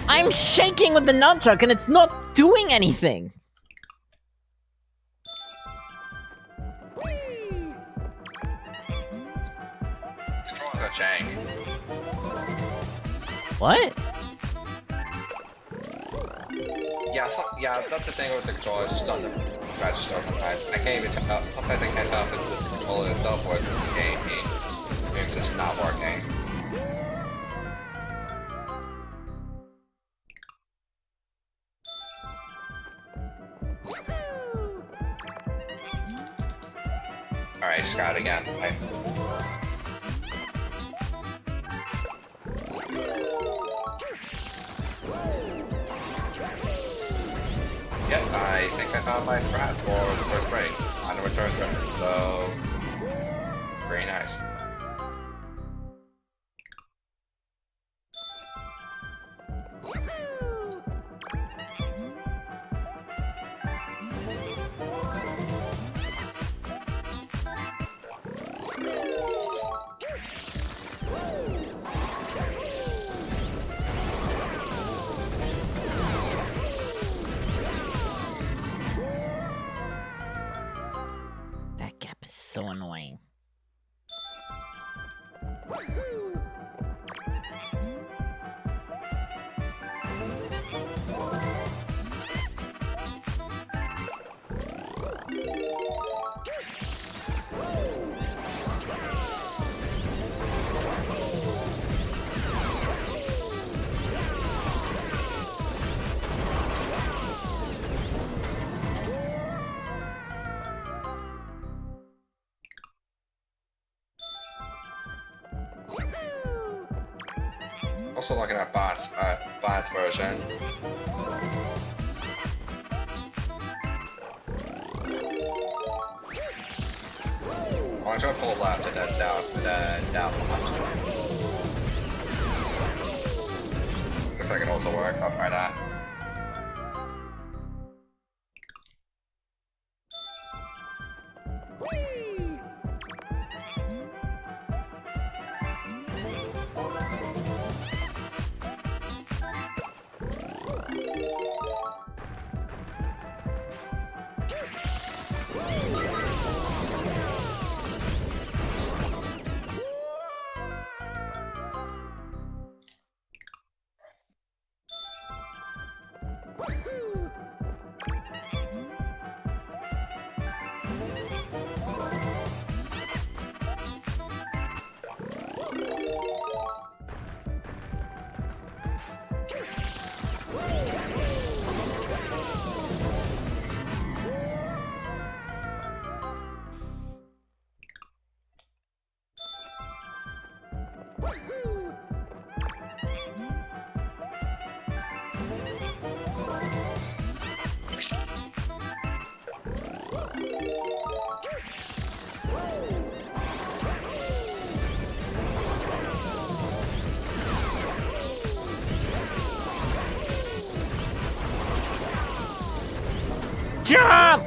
I'm shaking with the nunchuck and it's not doing anything!
Controls are jank.
What?
Yeah, that's the thing with the controller, it just doesn't register sometimes. I can't even tell, sometimes I can't tell if it's just the controller itself or if it's the game being just not working. Alright, just got it again. Nice. Yep, I think I found my strat for the first break on the return trip, so very nice.
so annoying.
Also looking at Bot's version. I'm gonna pull left and then down left. Looks like it also works, I'll try that.
Jump!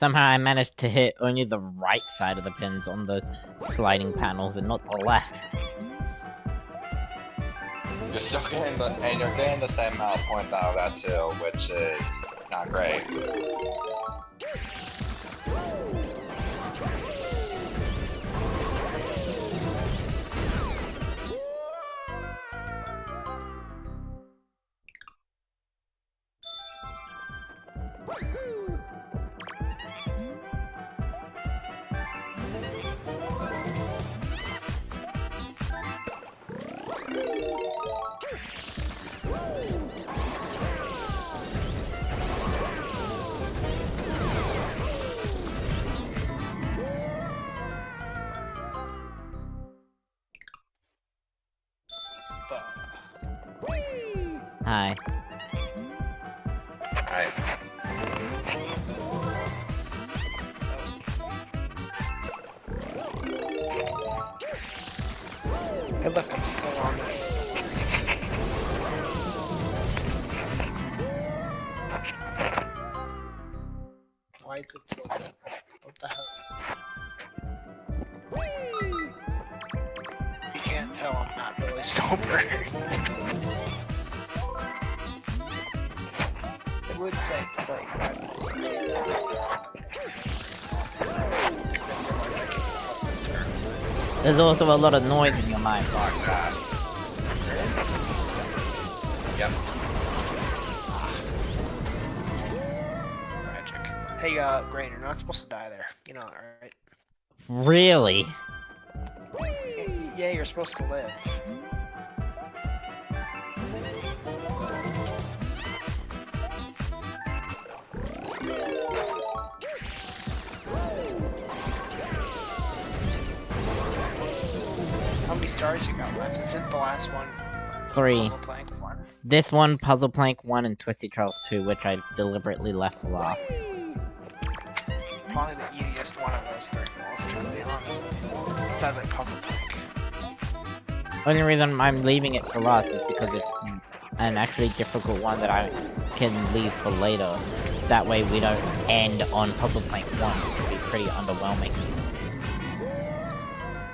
Somehow I managed to hit only the right side of the pins on the sliding panels and not the left.
You're still getting and you're getting the same amount of points out of that too, which is not great.
Hi.
Right.
Hey look, I'm still on the list. Why is it tilted? What the hell? You can't tell I'm not really sober. It would say play 5
There's also a lot of noise in your mind.
Yep.
Tragic. Hey, Grain, you're not supposed to die there. You know that, right?
Really?
Yeah, you're supposed to live. How many stars you got left? Isn't the last one
3.
Puzzle Plank 1?
This one, Puzzle Plank 1, and Twisty Charles 2, which I deliberately left for last.
Probably the easiest one of those 3 walls, to be honest. Besides like Puzzle Plank.
Only reason I'm leaving it for last is because it's an actually difficult one that I can leave for later. That way we don't end on Puzzle Plank 1, which would be pretty underwhelming.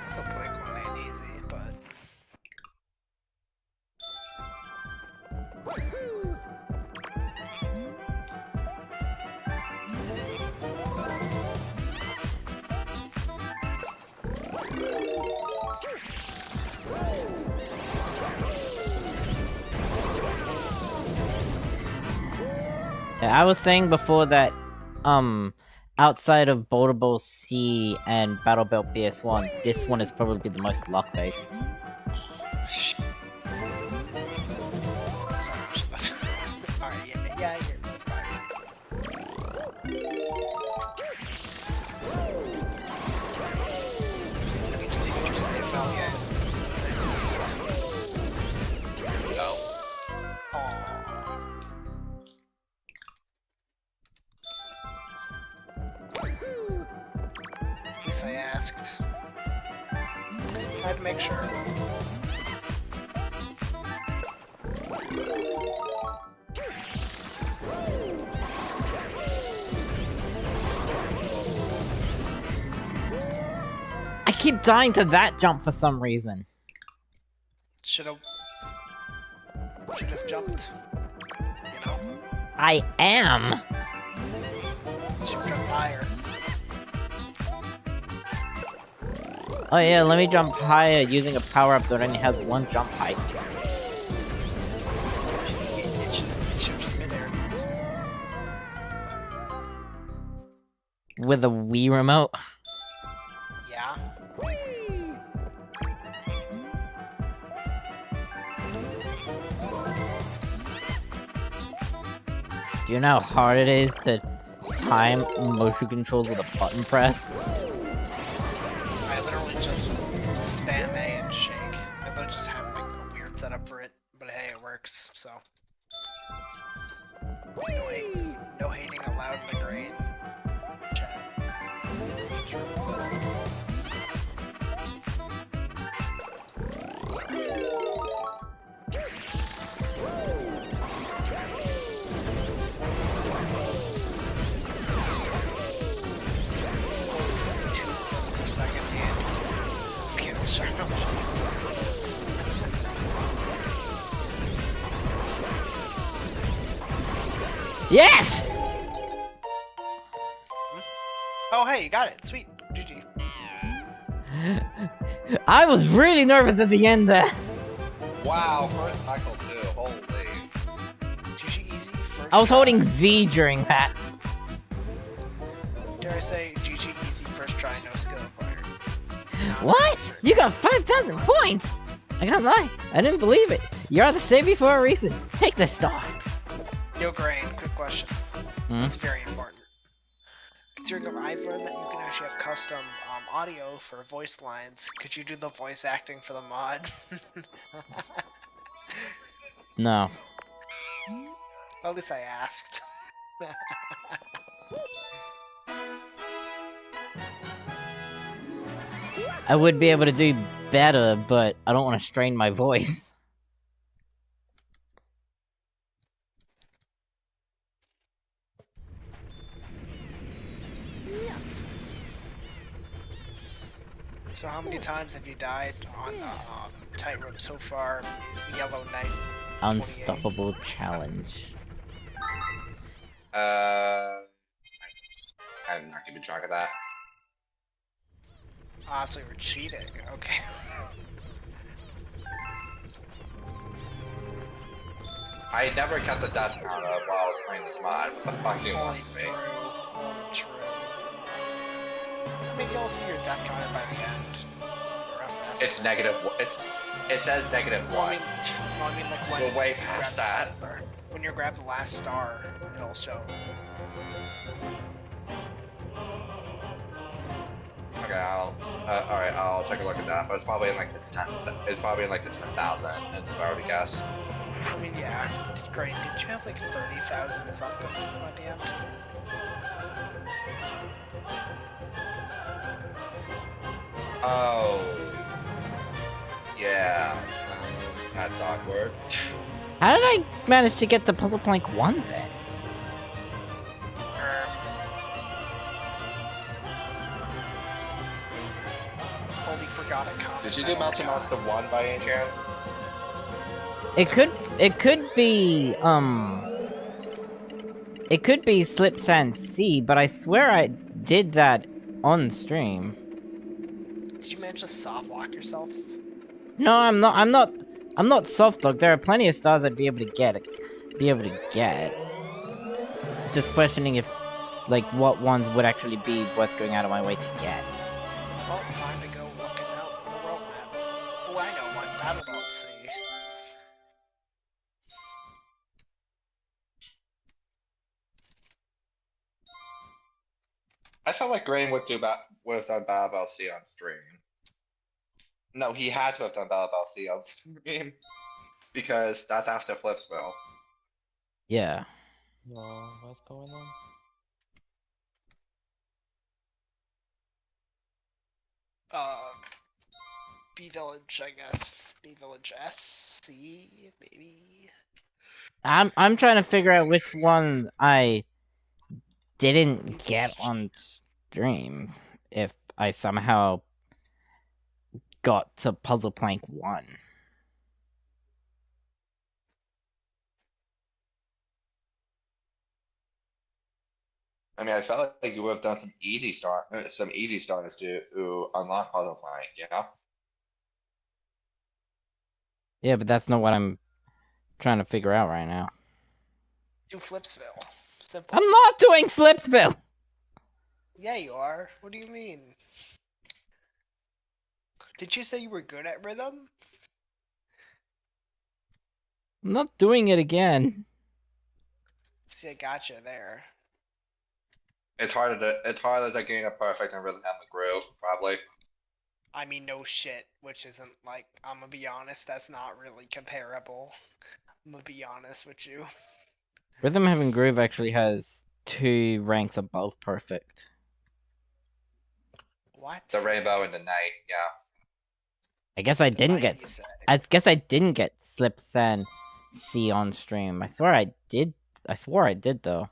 Puzzle Plank 1 ain't easy, but...
Yeah, I was saying before that, outside of Boulder Ball C and Battle Belt BS1, this one is probably the most luck-based.
Alright, yeah, I hear you. That's fine. Did you leave your save file yet?
No.
Aww. At least I asked. I had to make sure.
I keep dying to that jump for some reason.
Should've jumped. You know?
I am!
Should've jumped higher.
Oh yeah, let me jump higher using a power-up that only has 1 jump height.
It should've just been there.
With a Wii remote.
Yeah.
Do you know how hard it is to time motion controls with a button press?
I literally just spam A and shake. I literally just have like a weird setup for it, but hey, it works, so. No hating allowed in the grain. Chat.
Yes!
Oh, hey, you got it. Sweet. GG.
I was really nervous at the end there.
Wow, first cycle too. Holy.
GG easy. First
I was
try.
holding Z during that.
Dare I say, GG easy. First try, no skill required. No,
What?
sir.
You got 5,000 points! I can't lie, I didn't believe it. You're the savior for a reason. Take the star.
Yo, Grain, quick question.
Hmm?
It's very important. Considering I've learned that you can actually have custom audio for voice lines, could you do the voice acting for the mod?
No.
Well, at least I asked.
I would be able to do better, but I don't want to strain my voice.
So how many times have you died on Tightrope so far? Yellow Knight.
Unstoppable challenge.
I'm not keeping track of that.
Ah, so you were cheating. Okay.
I never kept the death counter while I was playing this mod. What the fuck do you want
Only
from me?
true. Only true. I mean, you'll see your death counter by the end. Or after
It's negative. It says negative
Well, I
one.
mean, like when
We're way
you grab
past
the last
that.
star. When you grab the last star, it'll show.
Okay, alright, I'll take a look at that. But it's probably in like the 10. It's probably in like the 10,000. If I already guess.
I mean, yeah. Great. Did you have like 30,000 something by the end?
Oh. Yeah. That's awkward.
How did I manage to get to Puzzle Plank 1 then?
Holy forgot a comment.
Did you do Mountain Monster 1 by any chance?
It could be Slip Sand C, but I swear I did that on stream.
Did you manage to soft lock yourself?
No, I'm not soft lock. There are plenty of stars I'd be able to get. Just questioning if, like, what ones would actually be worth going out of my way to get.
Well, time to go looking out the world map. Oh, I know one. Battle Belt C.
I felt like Grain would have done Battle C on stream. No, he had to have done Battle C on stream. Because that's after Flipsville.
Yeah.
Well, what's going on?
B Village, I guess. B Village S, C, maybe.
I'm trying to figure out which one I didn't get on stream. If I somehow got to Puzzle Plank 1.
I mean, I felt like you would have done some easy stars to unlock Puzzle Plank, you know?
Yeah, but that's not what I'm trying to figure out right now.
Do Flipsville. Simple.
I'm not doing Flipsville!
Yeah, you are. What do you mean? Did you say you were good at rhythm?
I'm not doing it again.
See, I gotcha there.
It's harder to gain a perfect and really have the groove, probably.
I mean, no shit, which isn't like, I'm gonna be honest, that's not really comparable. I'm gonna be honest with you.
Rhythm Heaven Groove actually has 2 ranks above perfect.
What?
The rainbow in the night, yeah.
I guess I didn't get.
Like you said.
I guess I didn't get Slip Sand C on stream. I swear I did. I swore I did though.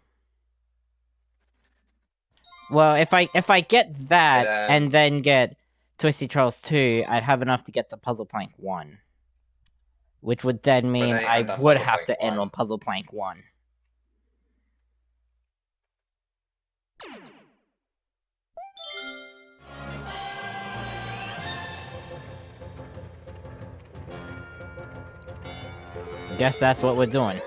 Well, if I get that and then get Twisty Charles 2, I'd have enough to get to Puzzle Plank 1. Which would then mean
then you
I
end on
would
Puzzle
have
Plank
to end
1.
on Puzzle Plank 1. Guess that's what we're doing.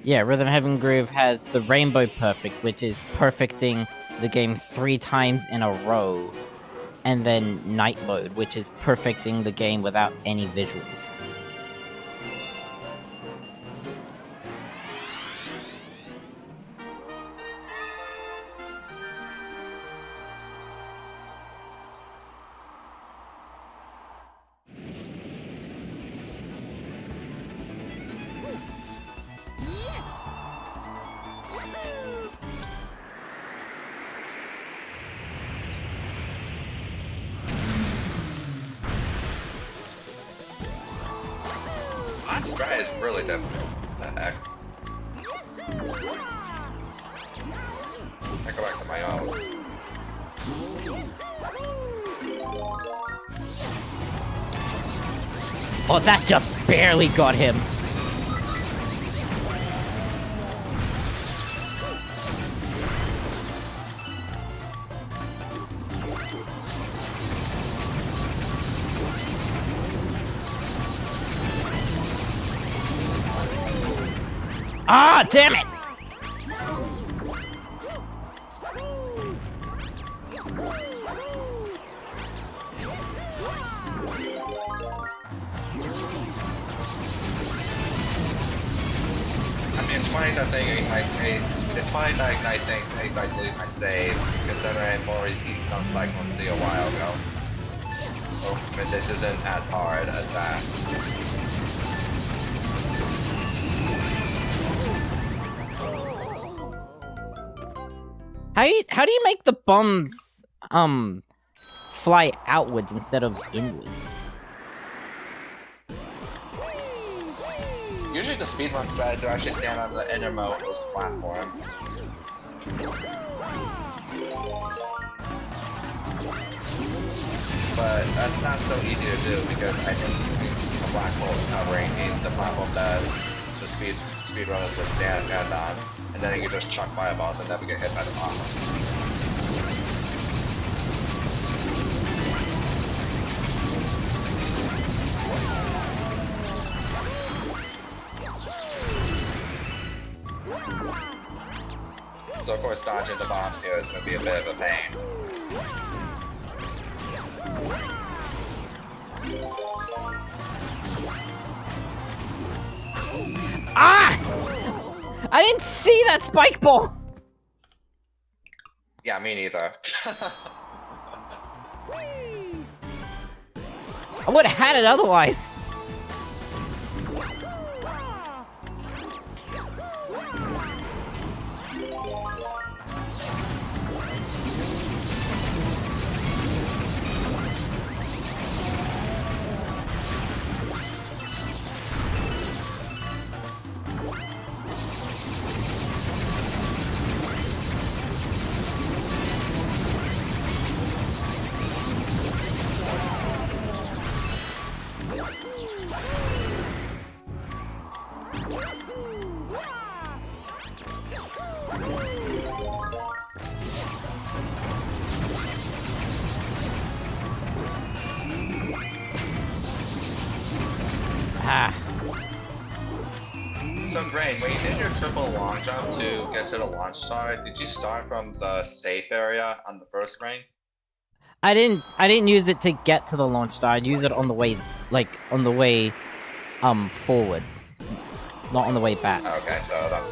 Yeah, Rhythm Heaven Groove has the Rainbow Perfect, which is perfecting the game 3 times in a row. And then Night Mode, which is perfecting the game without any visuals.
Strat is really difficult. What the heck? I go back to my own.
Oh, that just barely got him. Ah, damn it!
I mean, it's funny that it's funny that Ignite thinks I delete my save, because then I've already beat some Cyclone C a while ago. So, but this isn't as hard as that.
How do you make the bombs, fly outwards instead of inwards?
Usually the speedrun strat is to actually stand on the innermost platform. But that's not so easy to do because I think the black hole is covering the platform that the speedrunners would stand on, and then you can just chuck fireballs and never get hit by the bomb. So of course dodging the bombs here is going to be a bit of a pain.
Ah! I didn't see that spike ball!
Yeah, me neither.
I would've had it otherwise.
So Grain, when you did your triple long jump to get to the launch side, did you start from the safe area on the first ring?
I didn't use it to get to the launch star. I'd use it on the way, forward. Not on the way back.
Okay, so that's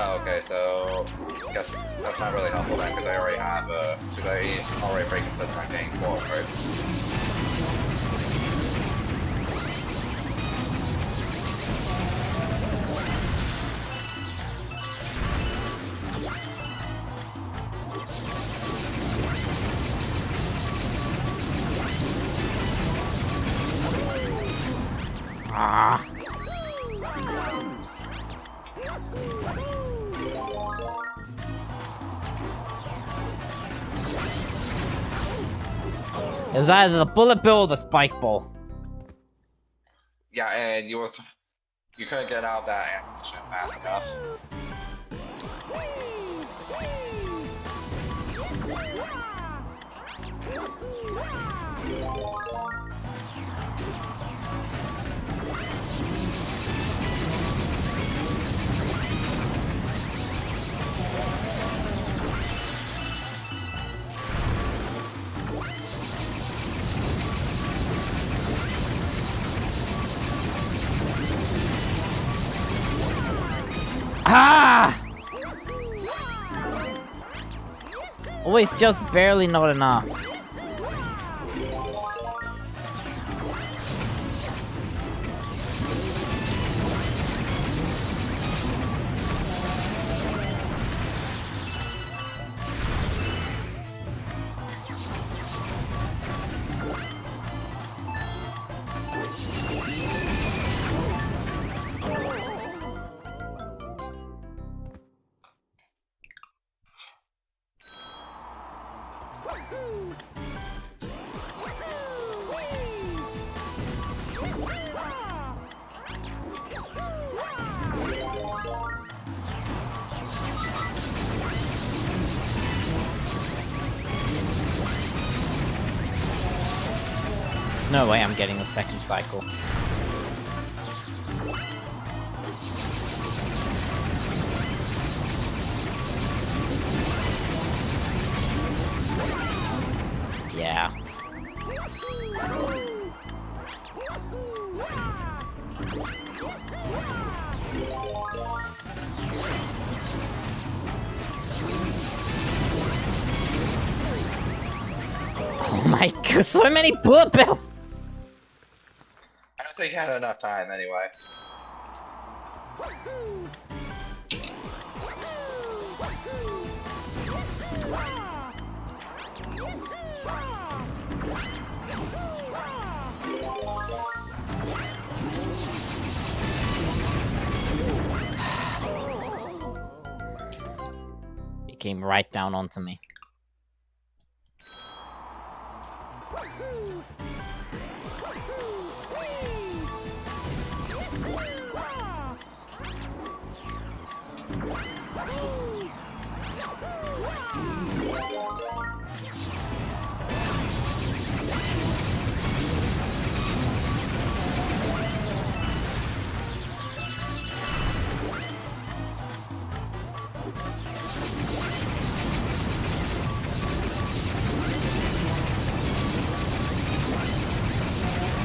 Oh, okay, so I guess that's not really helpful then, because I already have because I already breaking system I'm paying for, right?
Ah. It was either the bullet bill or the spike ball.
Yeah, and you couldn't get out of that animation fast enough.
Always just barely not enough. No way I'm getting the second cycle. Yeah. Oh my god, so many bullet bills!
I don't think I had enough time anyway.
He came right down onto me.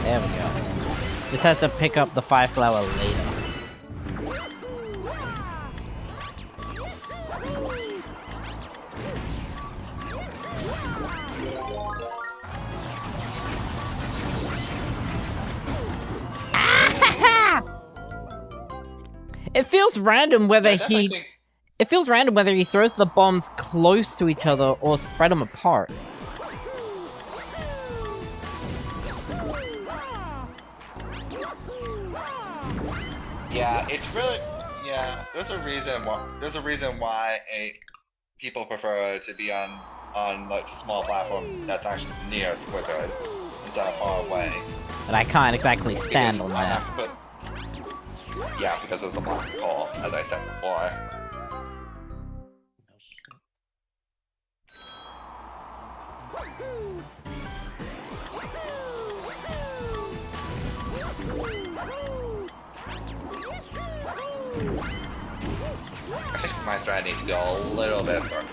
There we go. Just have to pick up the 5 flower later. It feels random whether It feels random whether he throws the bombs close to each other or spread them apart.
Yeah, it's really There's a reason why people prefer to be on like small platform that's actually near quicker instead of far away.
But I can't exactly stand on that.
Yeah, because of the block call, as I said before. I think my strat needs to go a little bit further.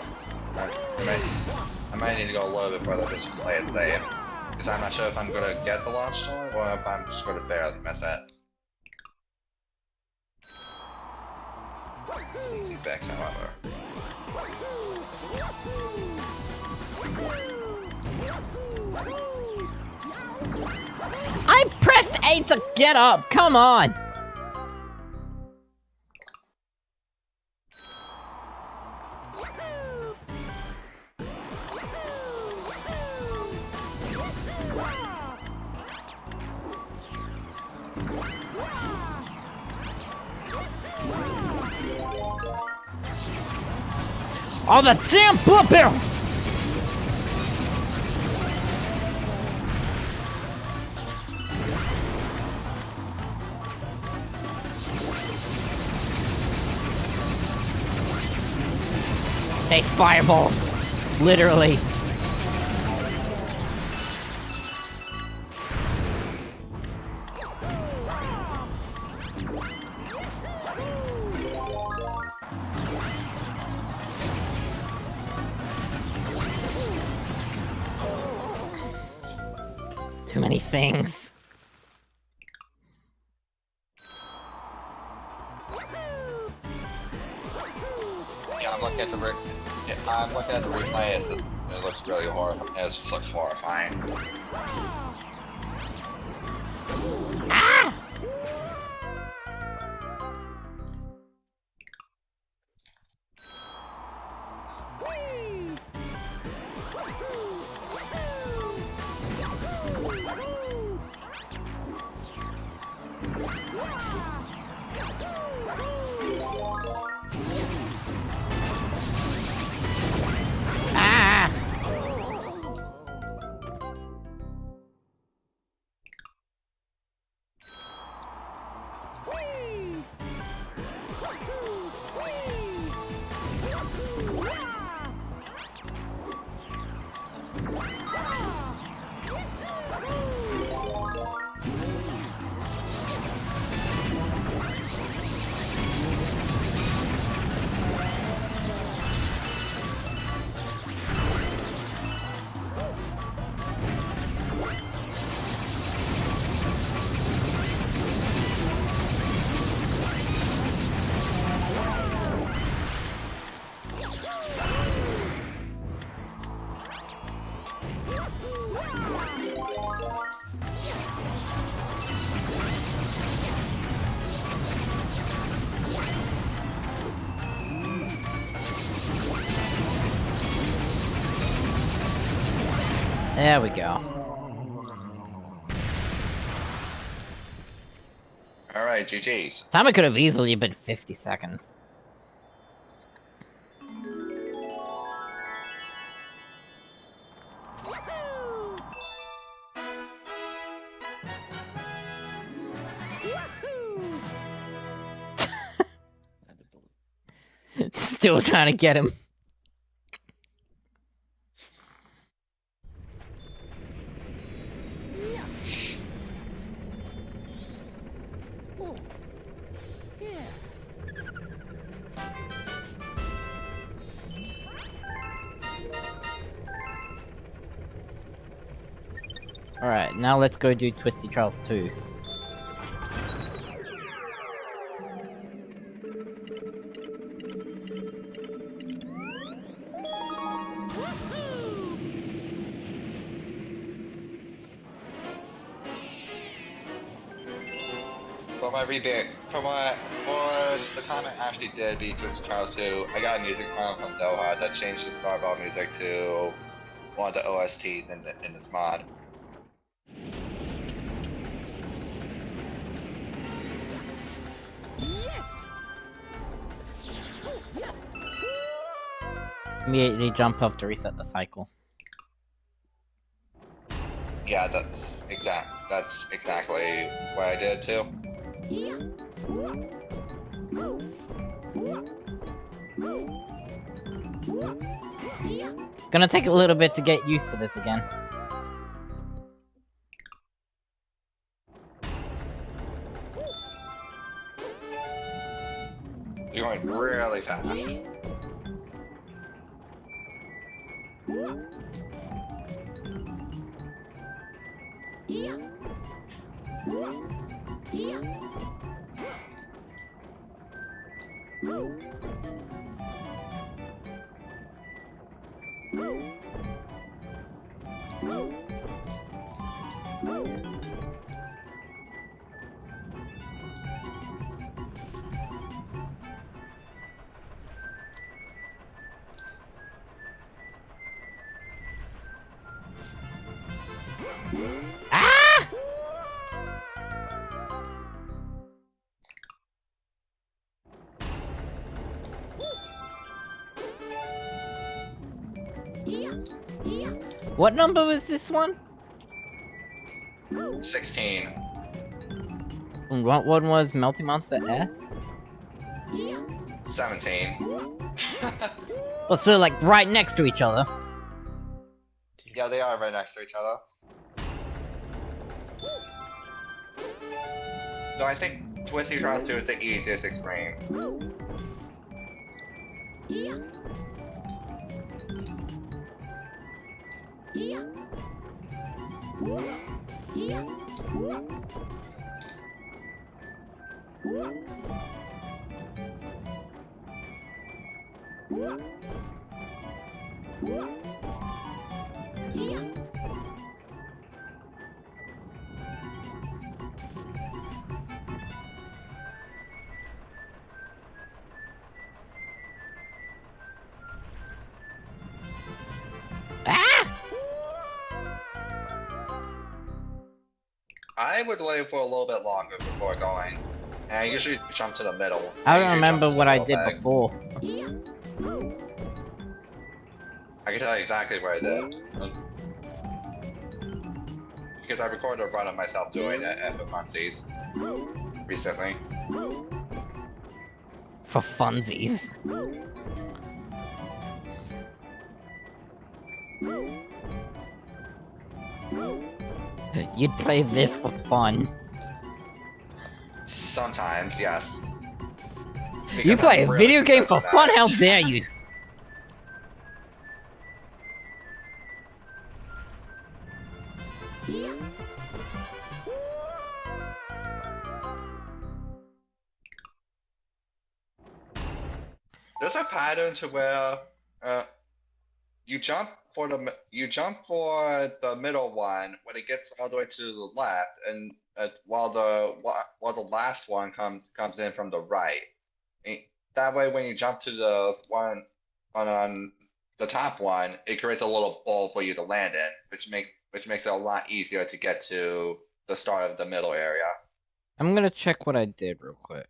I might need to go a little bit further just to play it safe. Because I'm not sure if I'm gonna get the launch storm or if I'm just gonna barely miss it. Easy fix, however.
I pressed A to get up! Come on! Oh, the damn bullet bill! Takes fireballs. Literally. Too many things.
Yeah, looking at the replay. It looks really horrifying. It just looks horrifying.
Ah! Ah! There we go.
Alright, GG's.
Timer could have easily been 50 seconds. Still trying to get him. Alright, now let's go do Twisty Charles 2.
For the time I actually did beat Twisted Charles 2, I got a music file from Doha that changed the Starball music to one of the OSTs in this mod.
Immediately jump off to reset the cycle.
Yeah, that's exactly what I did too.
Gonna take a little bit to get used to this again.
You're going really fast.
Ah! What number was this one?
16.
And what one was Melty Monster S?
17.
Well, so like right next to each other.
Yeah, they are right next to each other. So I think Twisty Charles 2 is the easiest extreme. I would wait for a little bit longer before going. And I usually jump to the middle.
I don't
usually
remember
jump to
what
the
I
middle
did
bag.
before.
I can tell you exactly what I did. Because I recorded a run of myself doing it at the funsies recently.
For funsies. You'd play this for fun.
Sometimes, yes.
You
Because
play
I'm
a
really
video game
good
for
at
fun?
that.
How dare you?
There's a pattern to where you jump for the middle one when it gets all the way to the left, and while the last one comes in from the right. And that way, when you jump to the one on the top one, it creates a little bowl for you to land in, which makes it a lot easier to get to the start of the middle area.
I'm gonna check what I did real quick.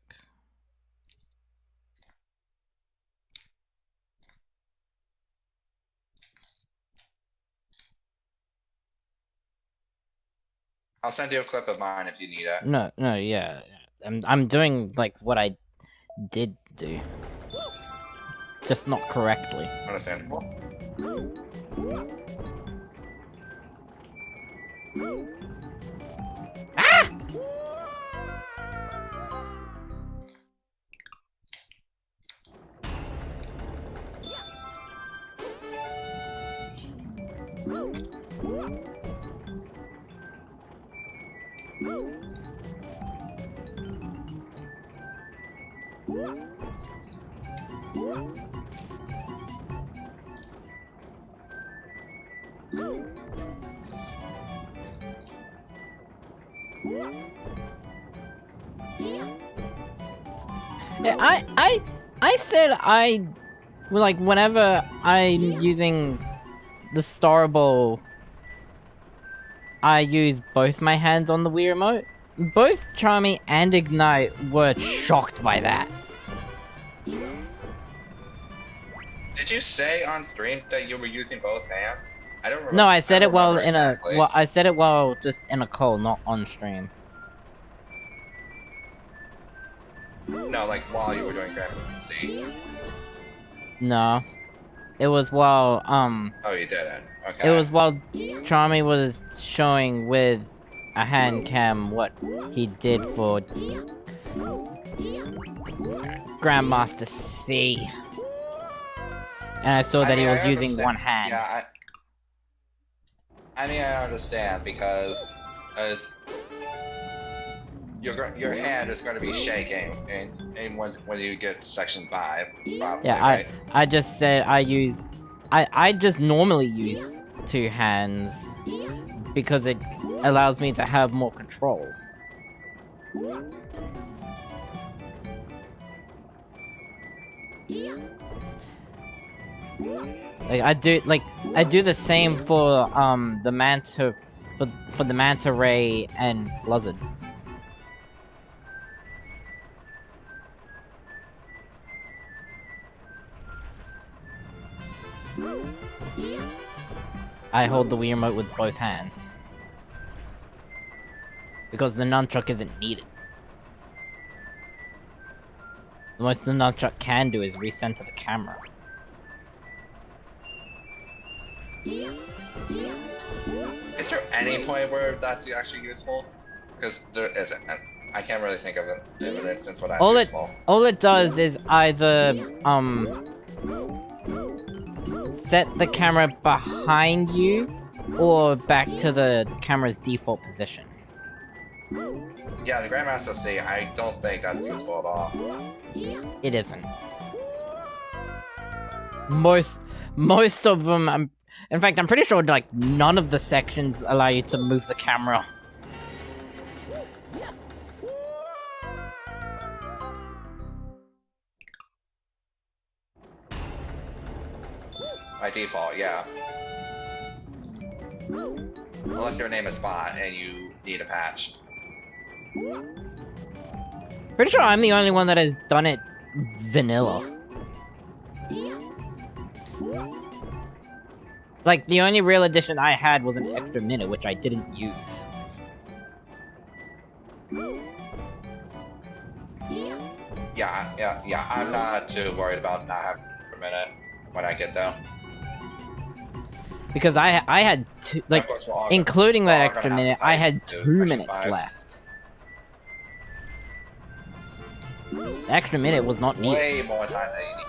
I'll send you a clip of mine if you need it.
No, yeah. I'm doing like what I did do. Just not correctly.
Understandable.
Yeah, I said like whenever I'm using the Star Ball, I use both my hands on the Wii Remote. Both Charmy and Ignite were shocked by that.
Did you say on stream that you were using both hands? I don't remember.
No, I said it while
remember
in
exactly.
I said it while just in a call, not on stream.
No, like while you were doing Grand C.
No. It was while
Oh, you didn't. Okay.
it was while Charmy was showing with a hand cam what he did for Grandmaster C. And I saw that he was using one hand.
Yeah, I mean, I understand because as your hand is going to be shaking, and when you get to section 5, probably.
Yeah,
right?
I just said I just normally use two hands because it allows me to have more control. Like I do the same for the Manta for the Manta Ray and Fluzzard. I hold the Wii Remote with both hands. Because the nunchuck isn't needed. The most the nunchuck can do is recenter the camera.
Is there any point where that's actually useful? Because there isn't. And I can't really think of an instance where that's useful.
All it does is either set the camera behind you or back to the camera's default position.
Yeah, the Grandmaster C, I don't think that's useful at all.
It isn't. most of them. In fact, I'm pretty sure like none of the sections allow you to move the camera.
By default, yeah. Unless your name is Bot and you need a patch.
Pretty sure I'm the only one that has done it vanilla. Like, the only real addition I had was an extra minute, which I didn't use.
Yeah, I'm not too worried about not having a minute when I get there.
Because I had two, like, including that extra minute, I had 2 minutes left. The extra minute was not needed.
Way more time than you need.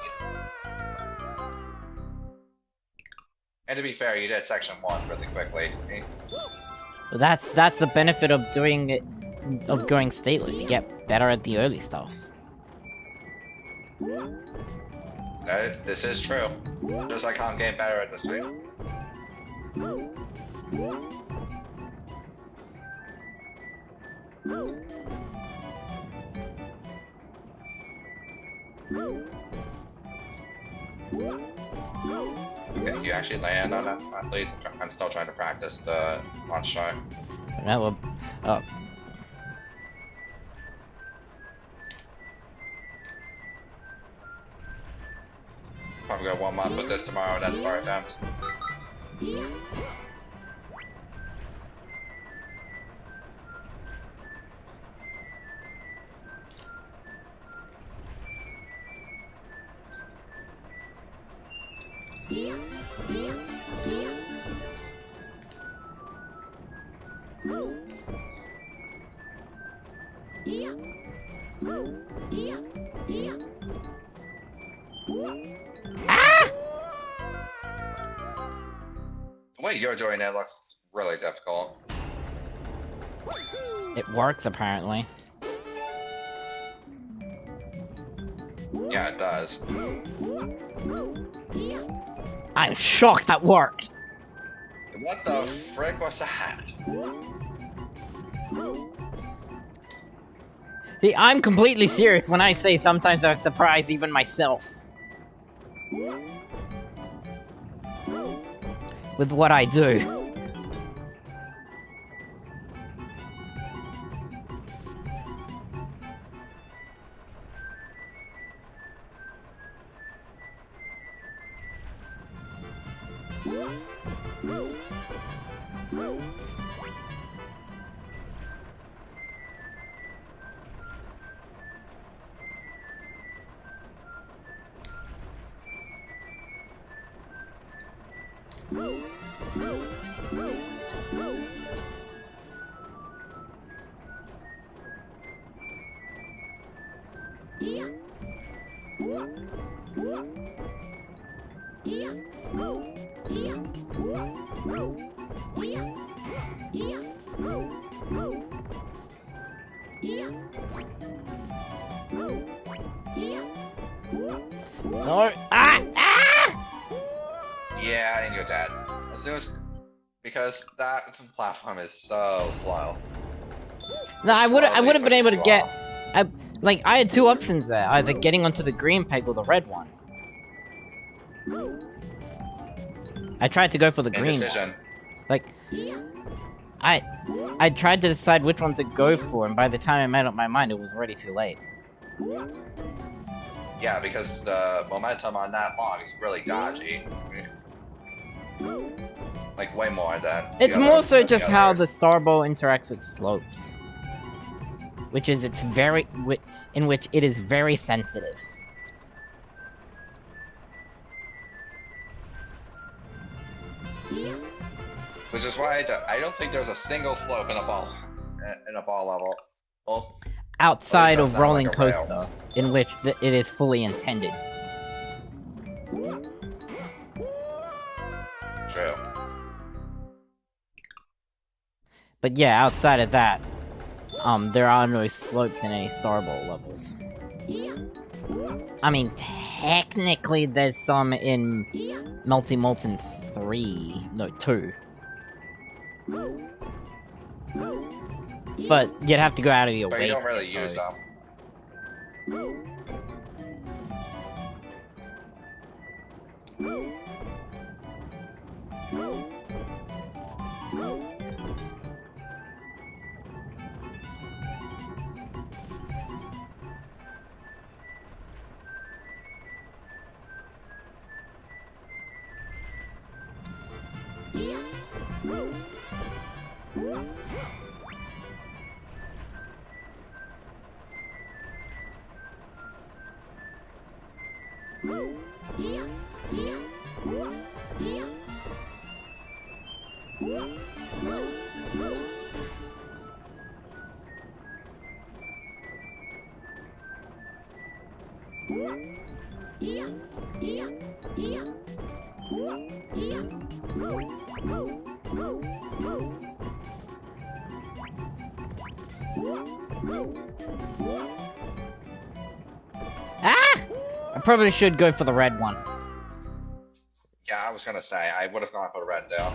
And to be fair, you did section 1 really quickly.
But that's the benefit of doing it, of going stateless. You get better at the early stuff.
This is true. Just like how I'm getting better at this thing. Okay, you actually land on that, please. I'm still trying to practice the launch shot.
That will,
Probably gonna warm up with this tomorrow and then start attempts. The way you're doing it looks really difficult.
it works, apparently.
Yeah, it does.
I'm shocked that worked!
What the frick was that?
See, I'm completely serious when I say sometimes I surprise even myself. With what I do. No.
Yeah, and you're dead. As soon as... Because that platform is so slow.
No, I would have been able to get... I had 2 options there. Either getting onto the green peg or the red one. I tried to go for the green one. Like... I tried to decide which one to go for, and by the time I made up my mind, it was already too late.
Yeah, because the momentum on that log is really dodgy. Like, way more than...
It's more so just how the Star Ball interacts with slopes. Which is, in which it is very sensitive.
Which is why I don't think there's a single slope in a ball level. Well,
Outside of
not
Rolling
like a rail.
Coaster, in which it is fully intended.
True.
But yeah, outside of that, there are no slopes in any Star Ball levels. I mean, technically there's some in Multi-Molten 3. No, 2. But you'd have to go out of your
But
way
you don't
to
really
get
use
those. Ah! I probably should go for the red one.
Yeah, I was gonna say, I would have gone for red though.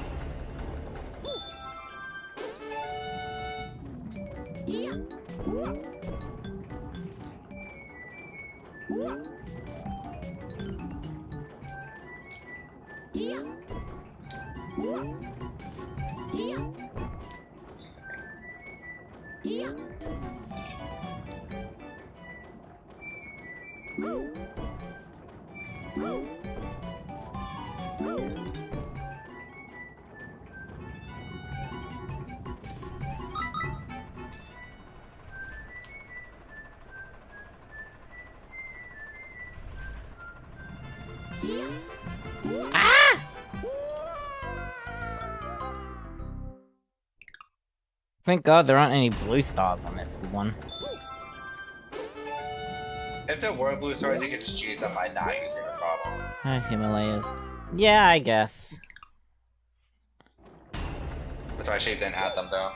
Ah! Thank God there aren't any blue stars on this one.
If there were blue stars, you could just choose them by not using the problem.
Himalayas. Yeah, I guess.
That's why Shape didn't add them though.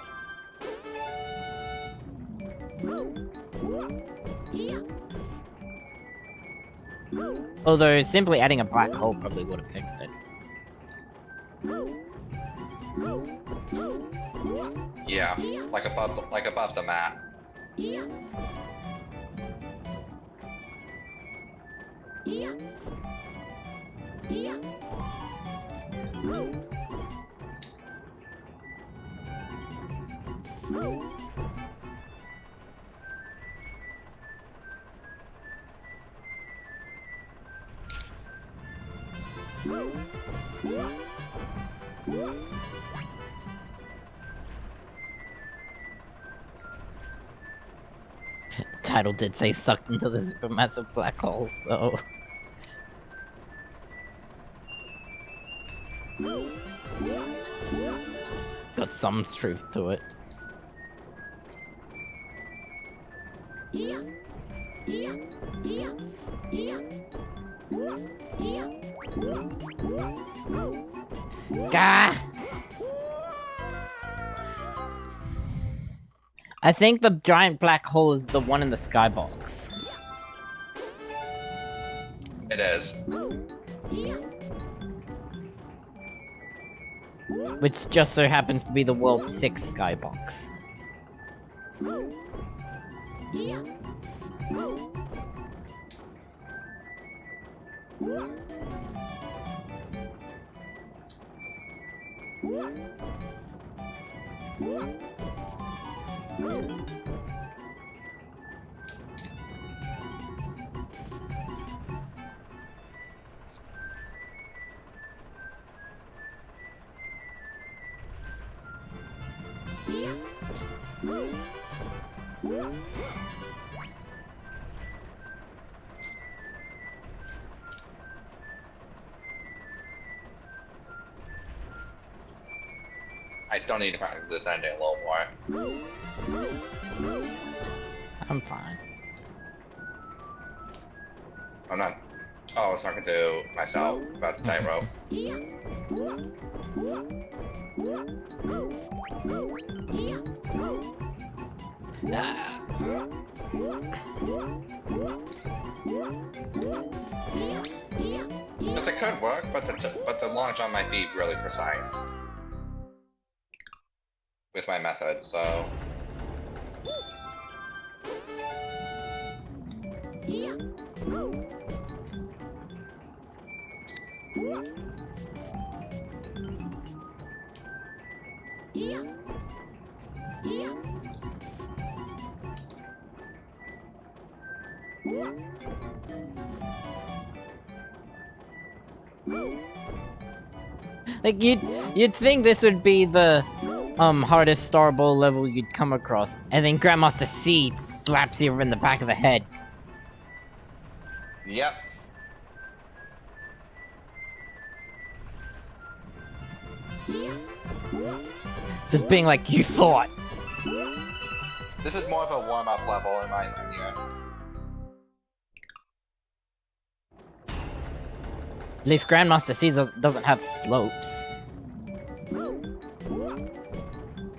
Although simply adding a black hole probably would have fixed it.
Yeah, like above the map.
The title did say sucked into the supermassive black hole, so... Got some truth to it. Gah! I think the giant black hole is the one in the skybox.
It is.
Which just so happens to be the world's 6th skybox.
I still need to practice this ending a little more.
I'm fine.
I'm not. Oh, I was talking to myself about the tightrope. Because it could work, but the long jump might be really precise with my method. So
Like, you'd think this would be the, hardest Star Bowl level you'd come across, and then Grandmaster C slaps you in the back of the head.
yep.
Just being like, you thought!
This is more of a warm-up level in my opinion.
At least Grandmaster C doesn't have slopes.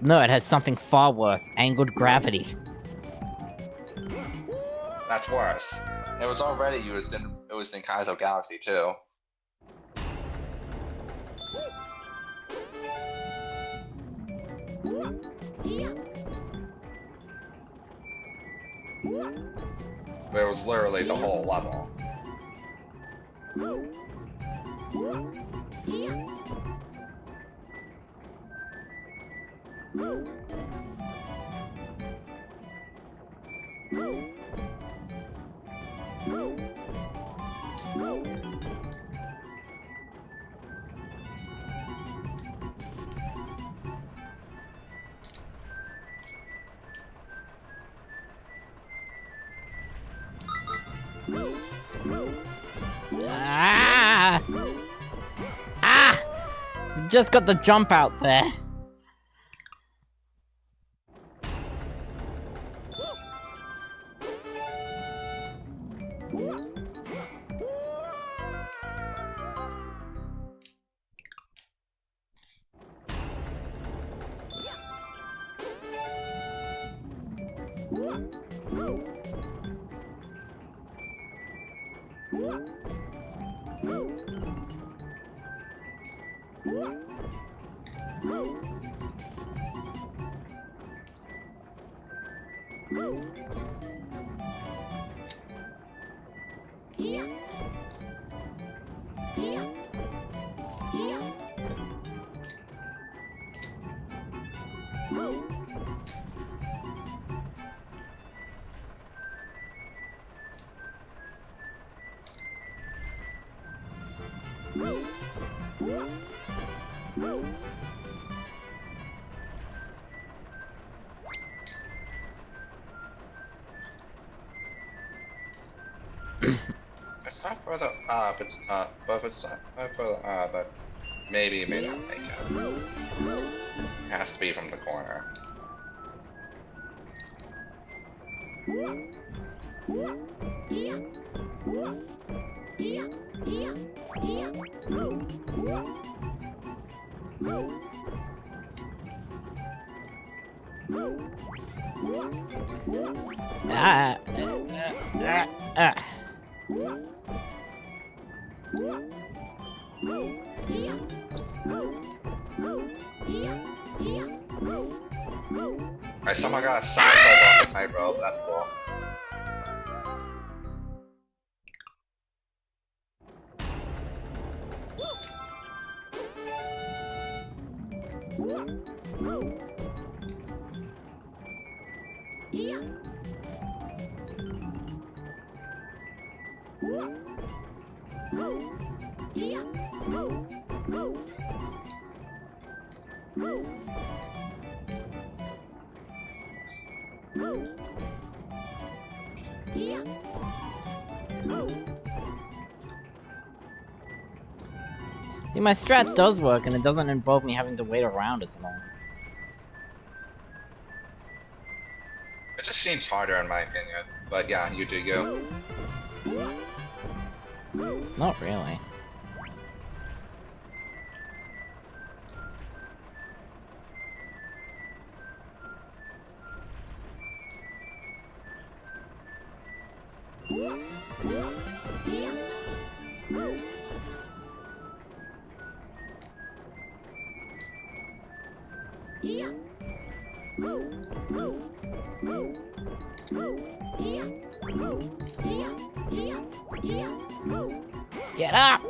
No, it has something far worse, angled gravity.
That's worse. It was already used in Kaizo Galaxy too. It was literally the whole level.
Ah! Ah! Just got the jump out there.
It's not further up, it's not further up, but maybe it may not make it. It has to be from the corner. I somehow got a side flip off the tightrope, that's cool.
See, my strat does work, and it doesn't involve me having to wait around as long.
It just seems harder in my opinion, but yeah, you do you.
Not really. Get up!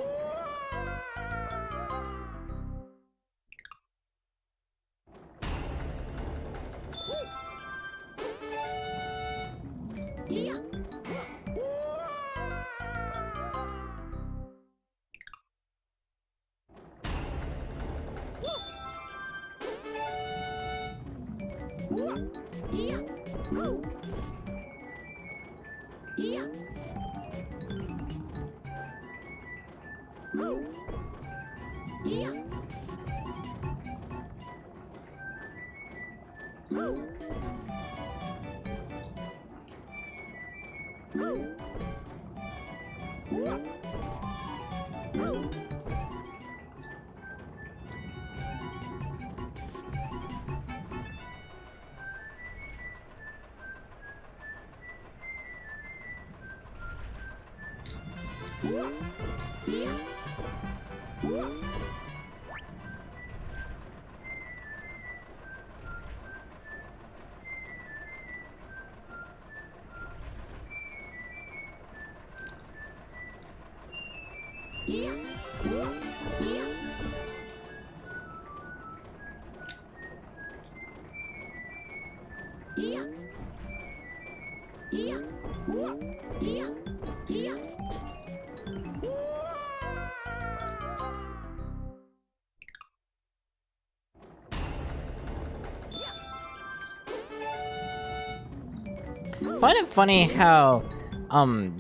Find it funny how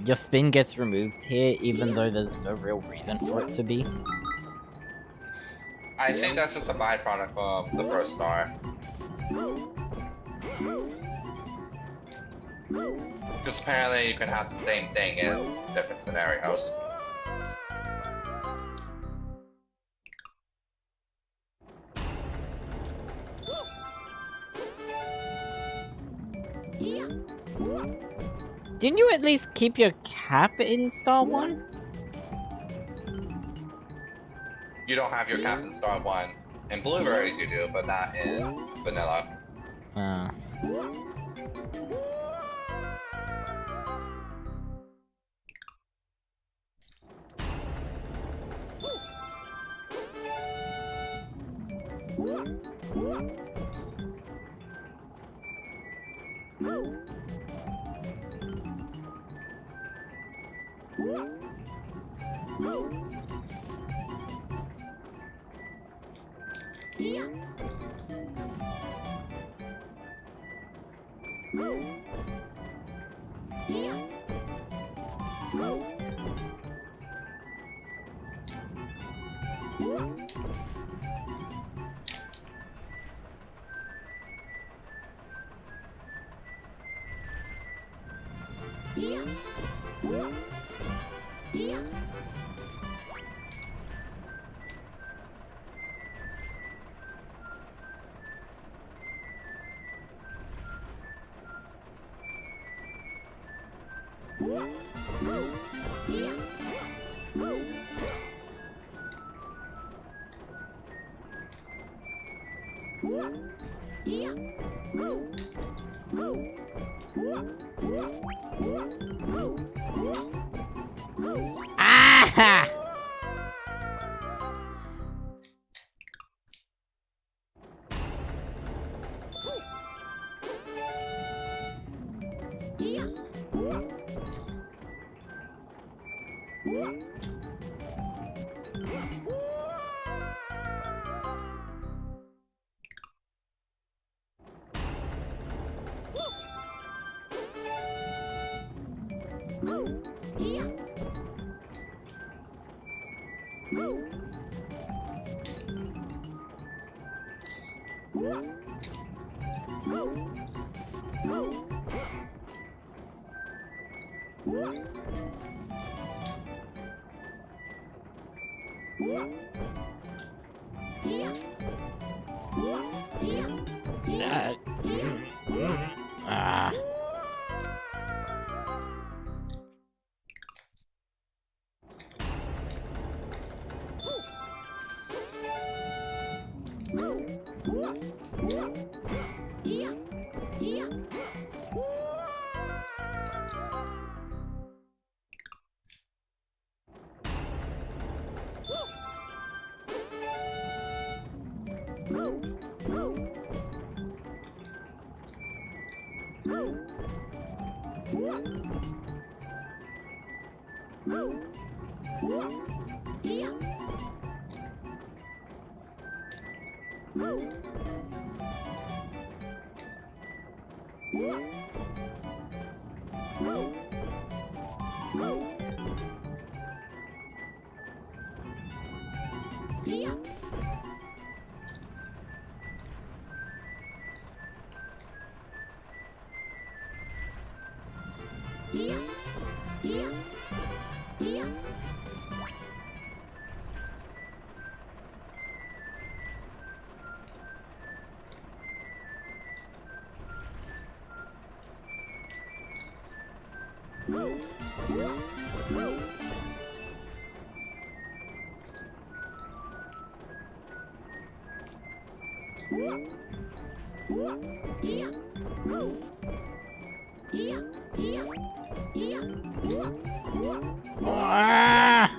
your spin gets removed here even though there's no real reason for it to be.
I think that's just a byproduct of the first star. Because apparently you can have the same thing in different scenarios.
Didn't you at least keep your cap in Star 1?
You don't have your cap in Star 1. In Blueberries you do, but not in Vanilla. Ah!
Ah!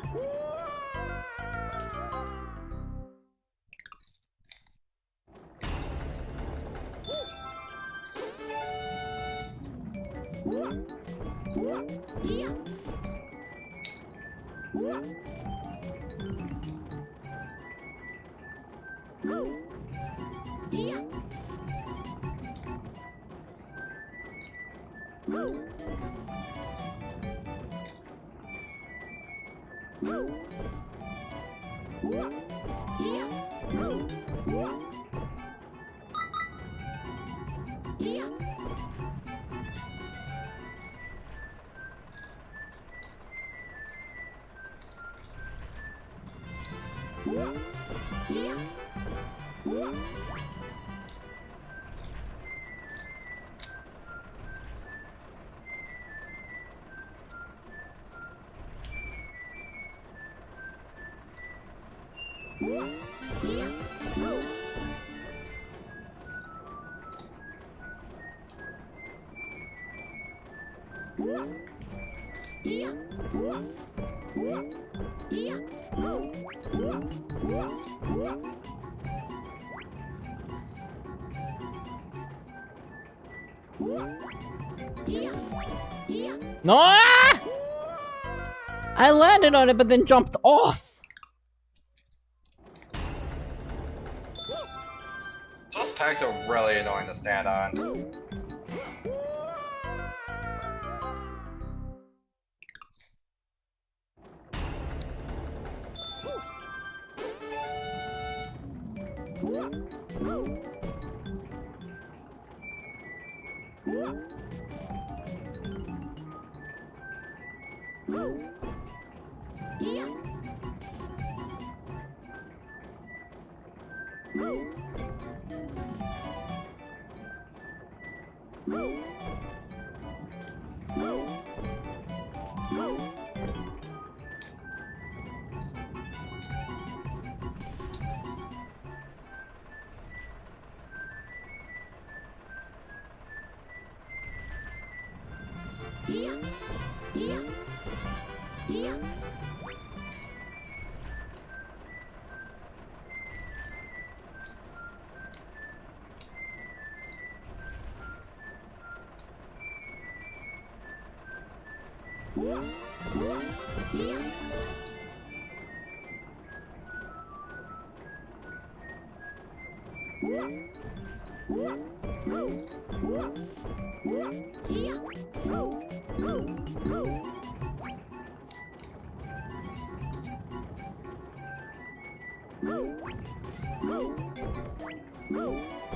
No! Ah! I landed on it, but then jumped off.
Those tags are really annoying to stand on.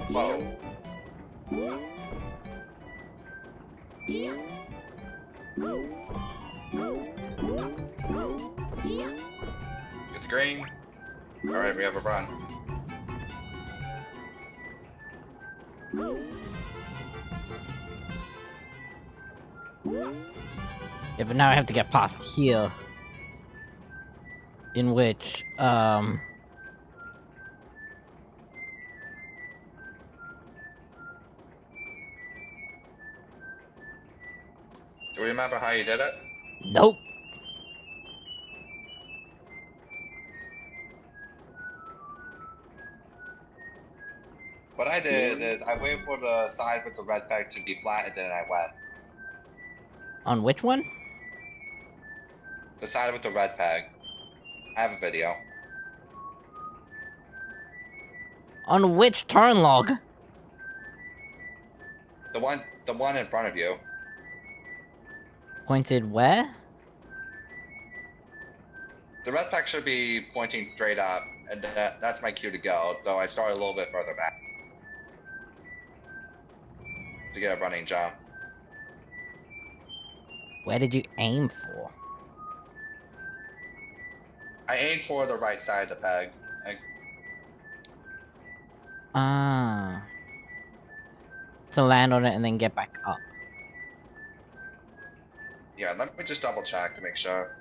Whoa. Get the green. Alright, we have a run.
Yeah, but now I have to get past here. In which,
you remember how you did it?
Nope.
What I did is I waited for the side with the red peg to be flat, and then I went.
On which one?
The side with the red peg. I have a video.
On which turn log?
The one in front of you.
Pointed where?
The red peg should be pointing straight up, and that's my cue to go, though I started a little bit further back. To get a running jump.
Where did you aim for?
I aimed for the right side of the peg.
Ah. To land on it and then get back up.
Yeah, let me just double check to make sure.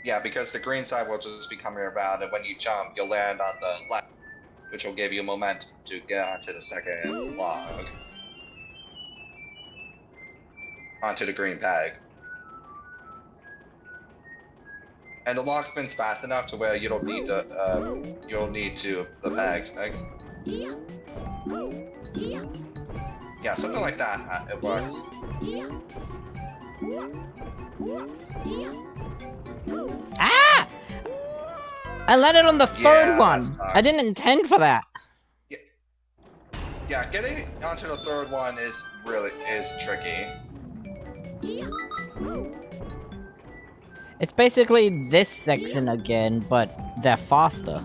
Yeah, because the green side will just be coming around, and when you jump, you'll land on the left, which will give you momentum to get onto the second log. Onto the green peg. And the log spins fast enough to where you don't need the the pegs. Yeah, something like that. It works.
Ah! I landed on the third
Yeah,
one.
that sucks.
I didn't intend for that.
Yeah, getting onto the third one is tricky.
It's basically this section again, but they're faster.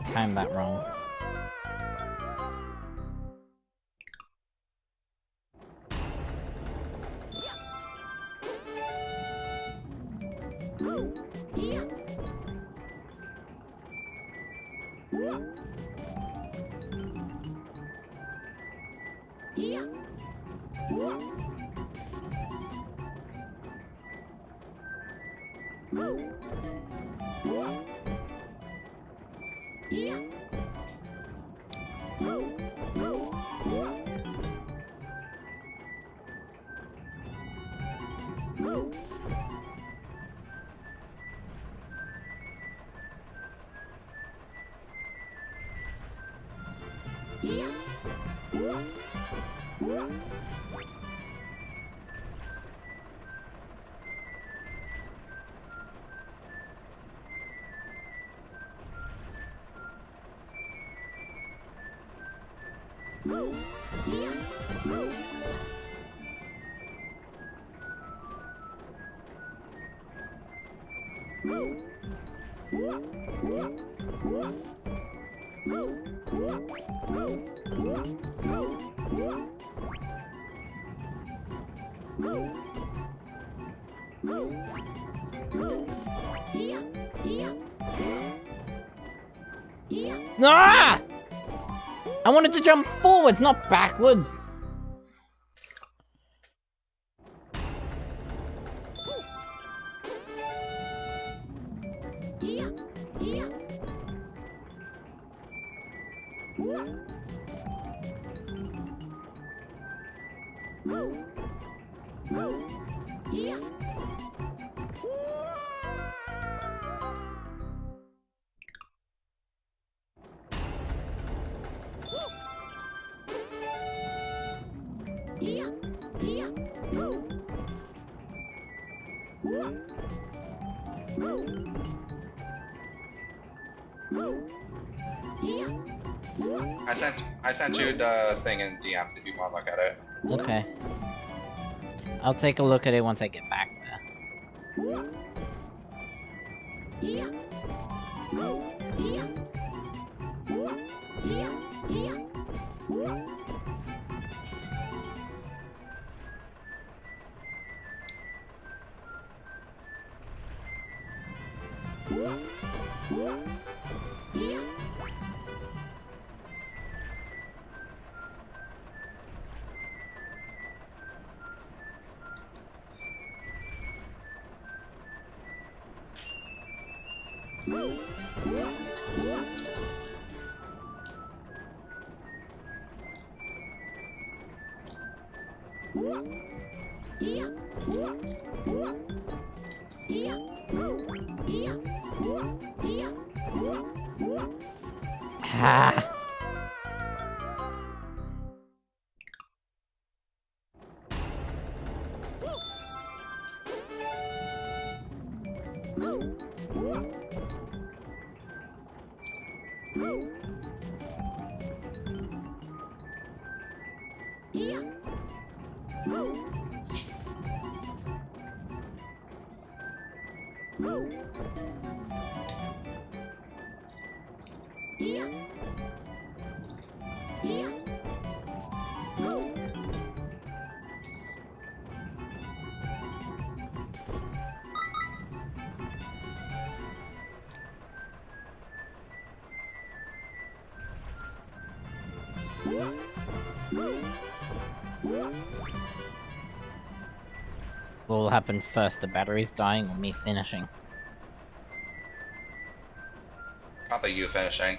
Timed that wrong. Ah! I wanted to jump forwards, not backwards.
I sent you the thing in DMs if you want to look at it.
Okay. I'll take a look at it once I get back there. Ah. What will happen first, the batteries dying or me finishing?
Probably you finishing.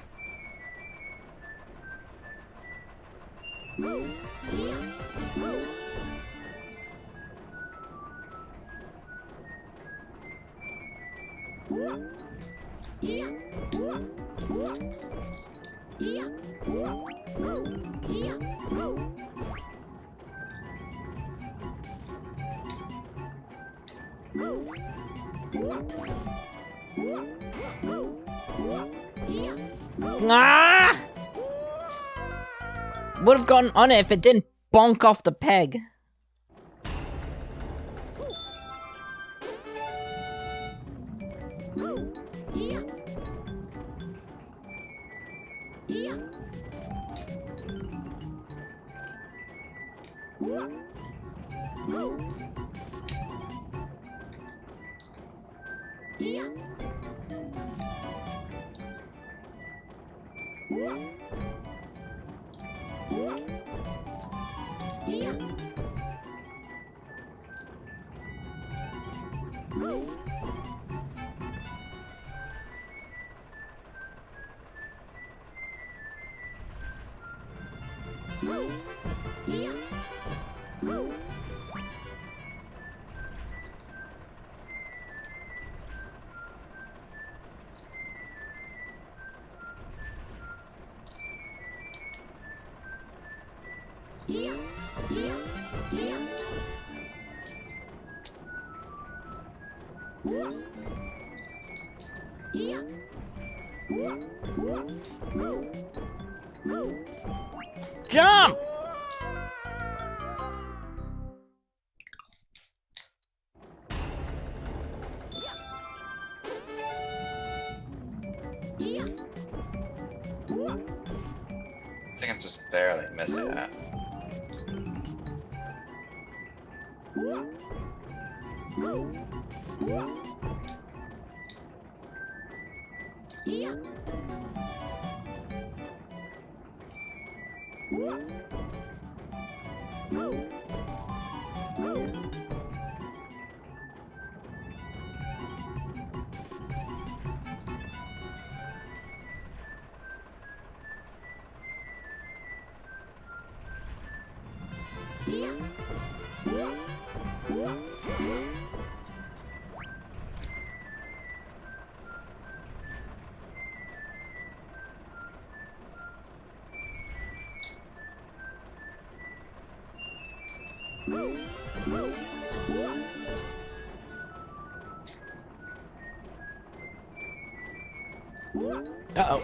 Ah! Would have gotten on it if it didn't bonk off the peg. Jump!
I think I'm just barely missing that.
Uh-oh.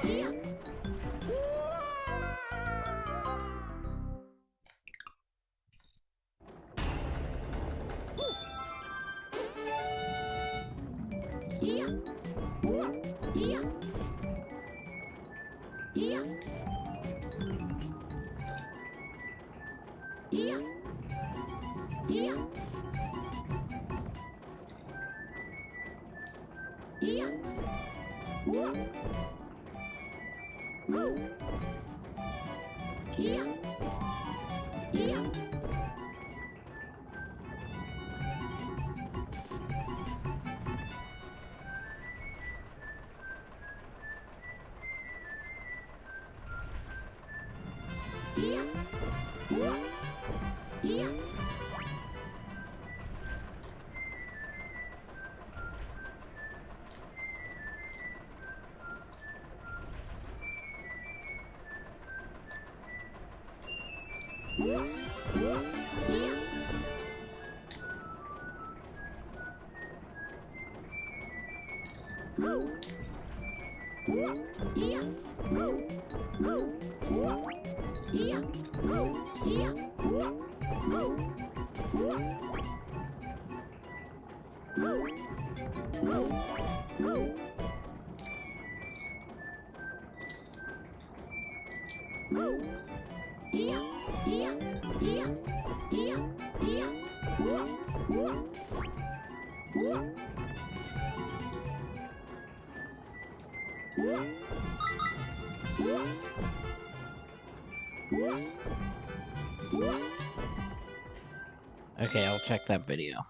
Okay, I'll check that video.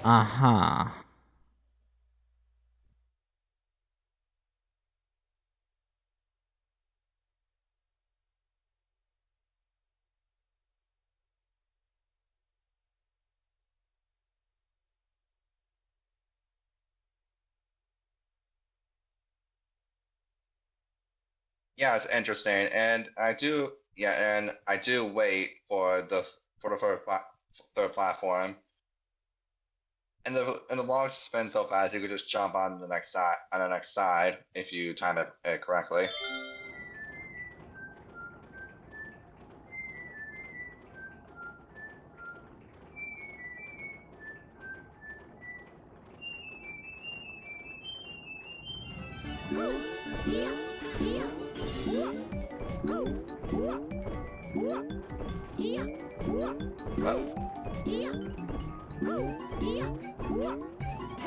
Uh-huh.
Yeah, it's interesting, and I do wait for the third platform. And the log spins so fast you could just jump on the next side if you time it correctly.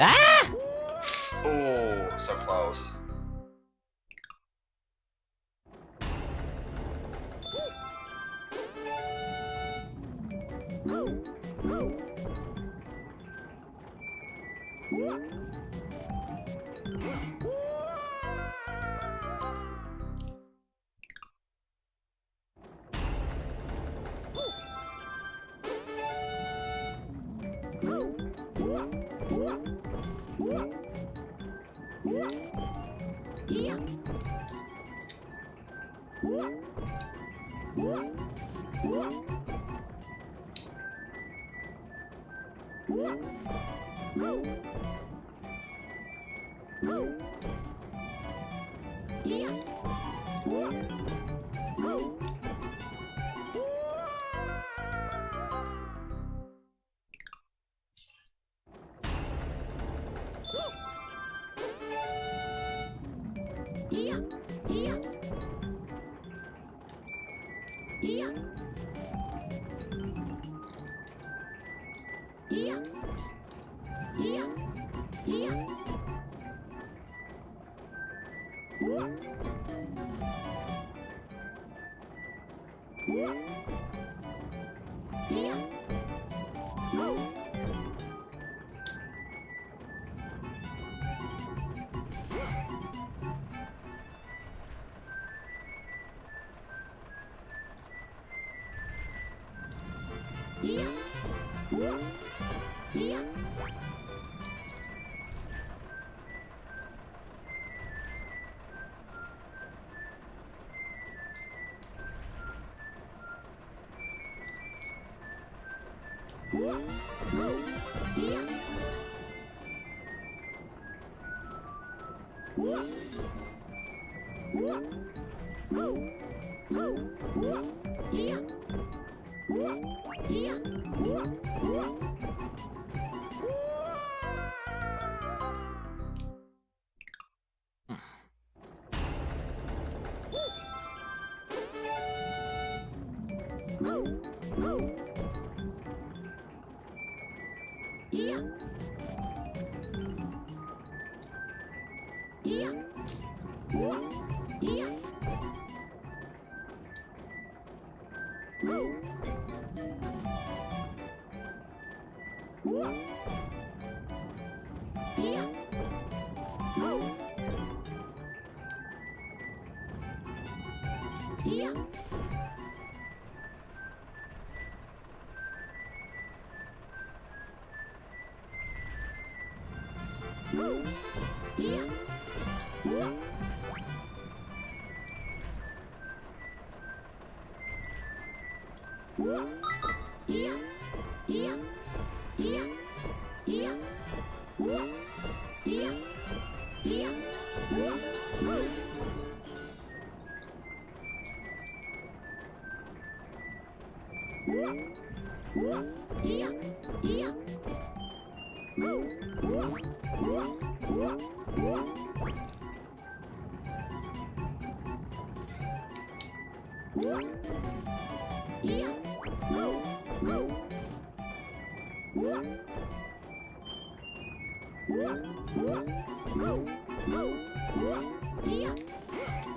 Ah!
Oh, so close.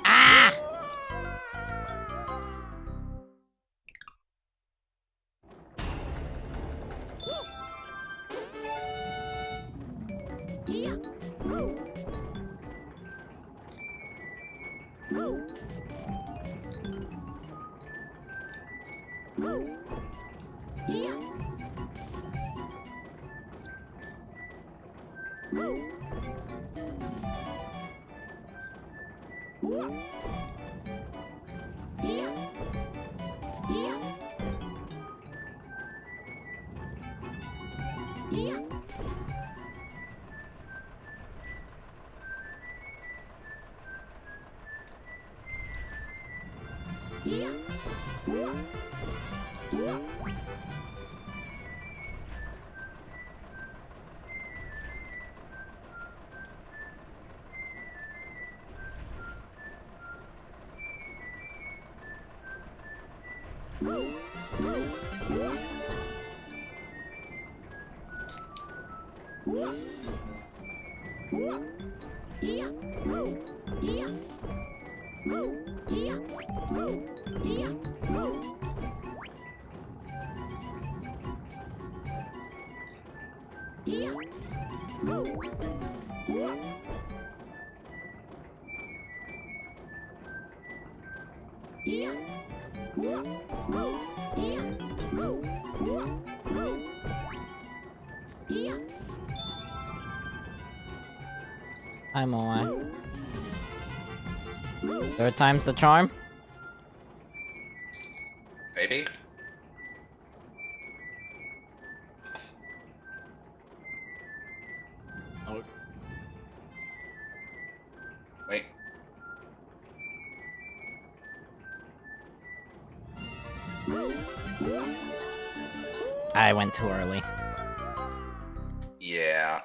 Ah! I'm away. Third time's the charm?
Maybe?
Oh,
Wait.
I went too early.
Yeah.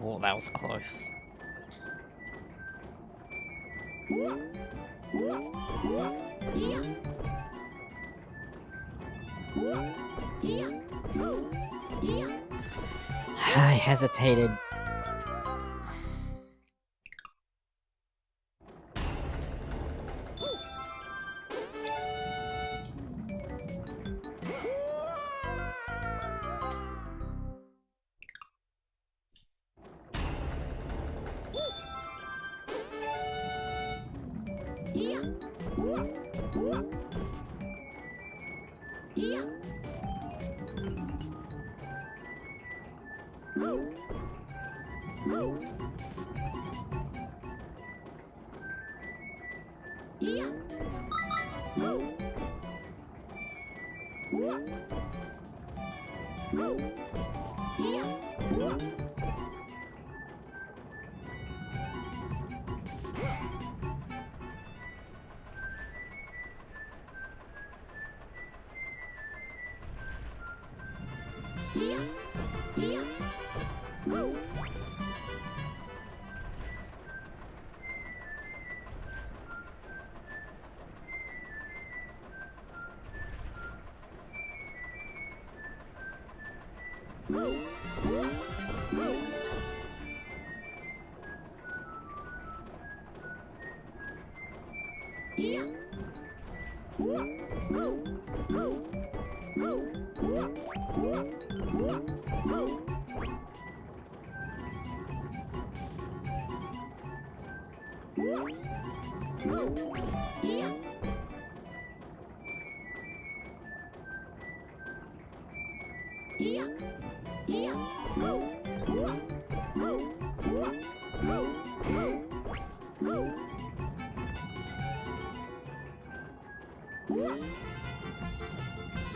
Oh, that was close. I hesitated.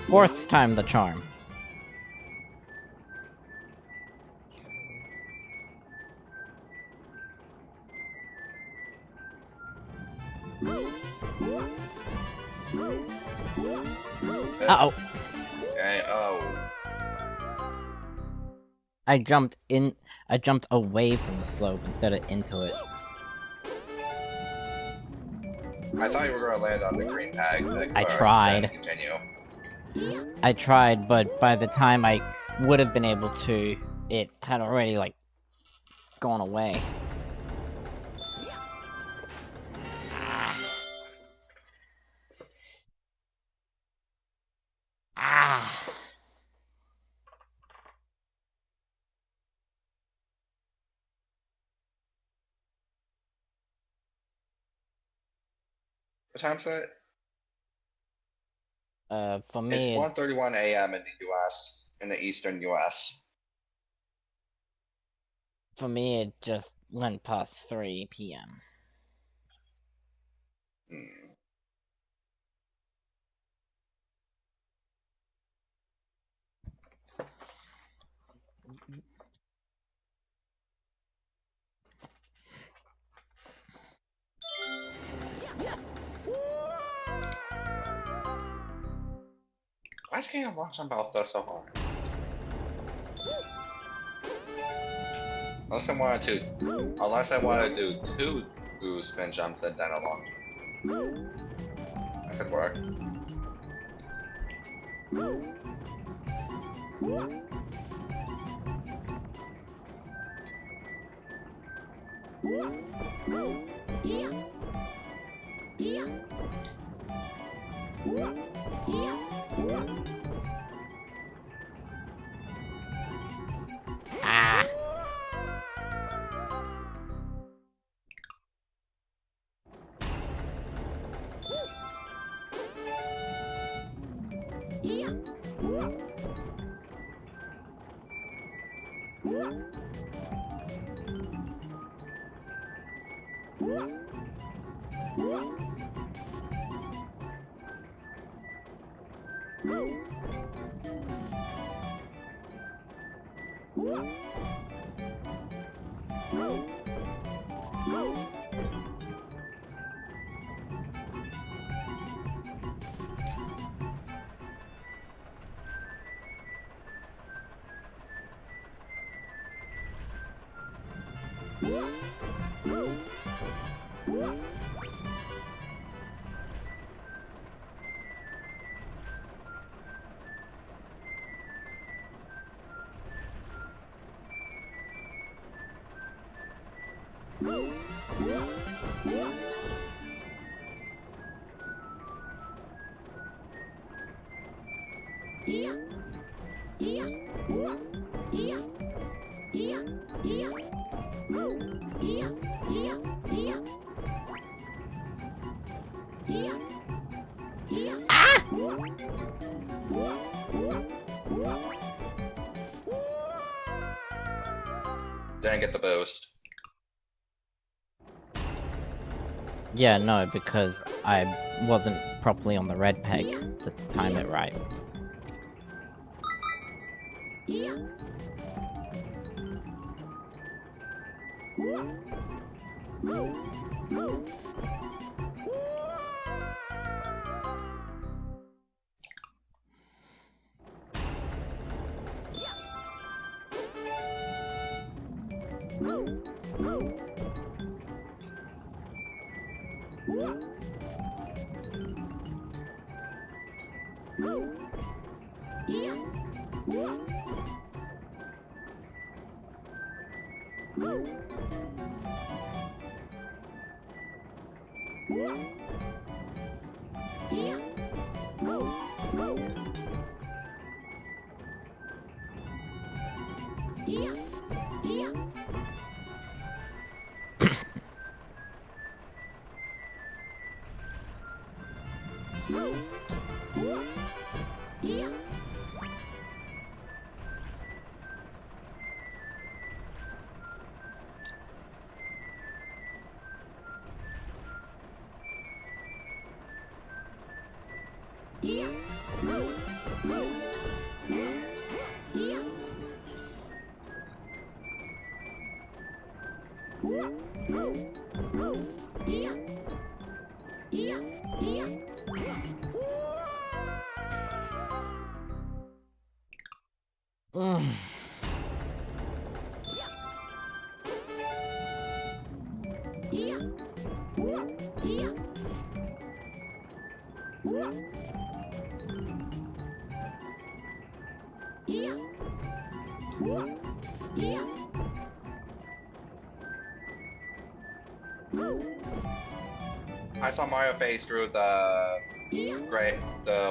Fourth time the charm. Uh-oh.
Okay, oh.
I jumped away from the slope instead of into it.
I thought you were gonna land on the green tag.
I
first,
tried.
then continue.
I tried, but by the time I would have been able to, it had already, like, gone away. Ah.
What time's it?
For me,
It's 1:31 a.m. in the U.S. in the Eastern U.S.
for me, it just went past 3 p.m.
Hmm. Why is getting a launch on Balthus so hard? Unless I want to do two spin jumps and then a launch. That could work.
Ah!
Didn't get the boost.
Yeah, no, because I wasn't properly on the red peg to time it right.
I saw Mario phase through the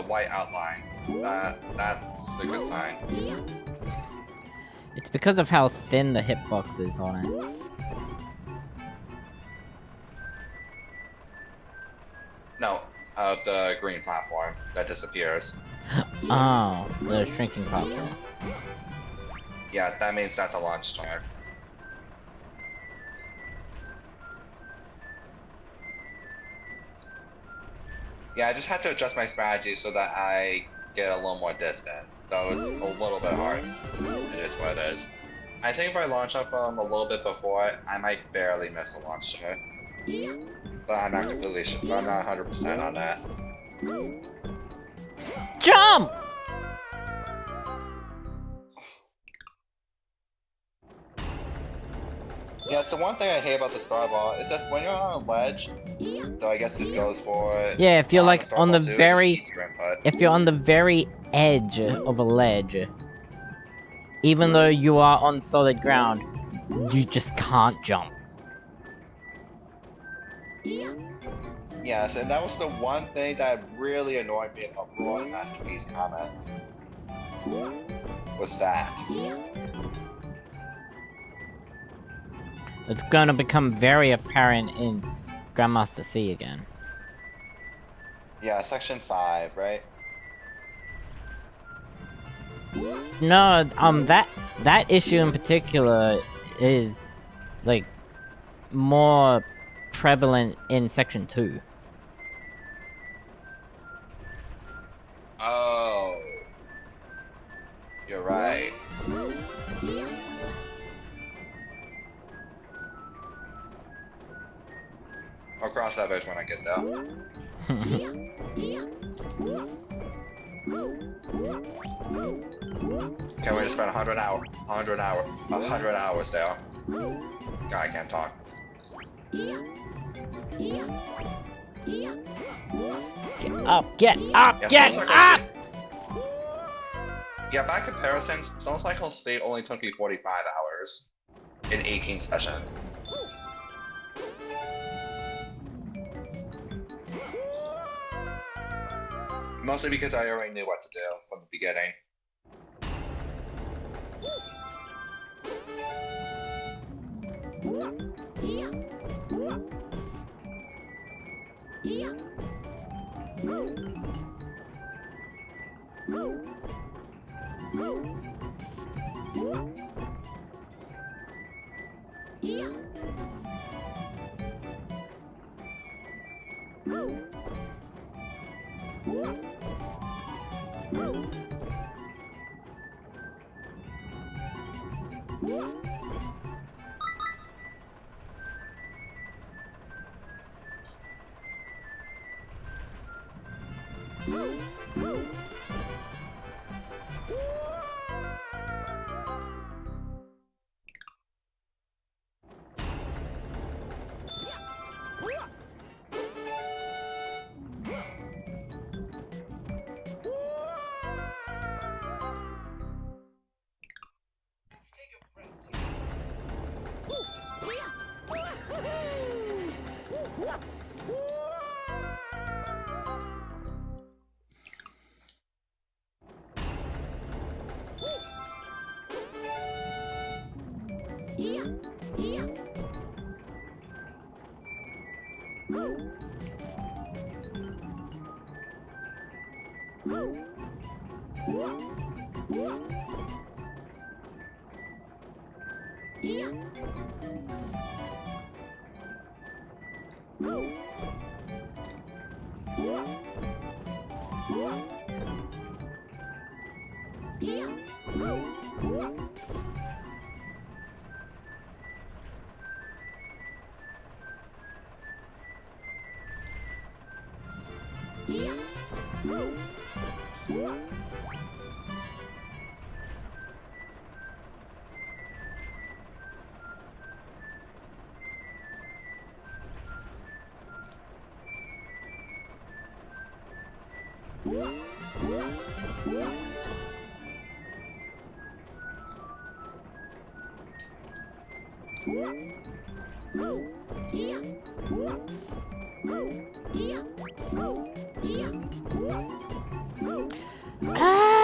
white outline. That's a good sign.
It's because of how thin the hitbox is on it.
No, the green platform that disappears.
Oh, the shrinking platform.
Yeah, that means that's a launch star. Yeah, I just had to adjust my strategy so that I get a little more distance. So it's a little bit hard. It is what it is. I think if I launch up a little bit before it, I might barely miss a launch star. But I'm not completely sure. But I'm not 100% on that.
Jump!
Yeah, it's the one thing I hate about the Starball is that when you're on a ledge, so I guess this goes for
Yeah, if you're like on the
Starball too, it just
very,
eats your input.
if you're on the very edge of a ledge, even though you are on solid ground, you just can't jump.
Yes, and that was the one thing that really annoyed me about Roy Masterpiece comment. Was that.
It's gonna become very apparent in Grandmaster C again.
Yeah, section 5, right?
No, that issue in particular is like more prevalent in section 2.
Oh. You're right. I'll cross that bridge when I get there. Can't wait to spend 100 hours there. God, I can't talk.
Get up, get up,
Yeah,
get
Soul
up!
Cycle yeah, by comparison, Stone Cycle State only took me 45 hours in 18 sessions. Mostly because I already knew what to do from the beginning.
Ah!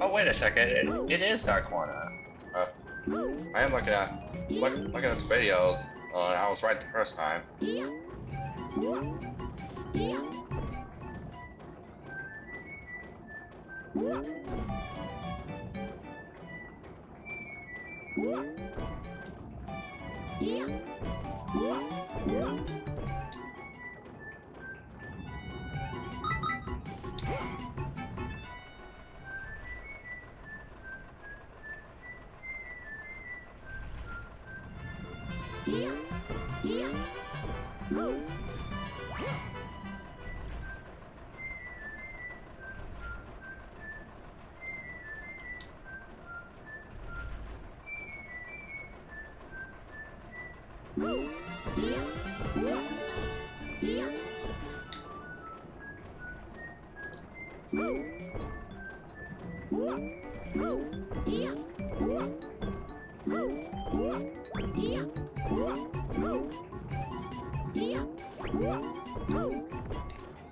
Oh, wait a second. It is that corner. I am looking at those videos. I was right the first time.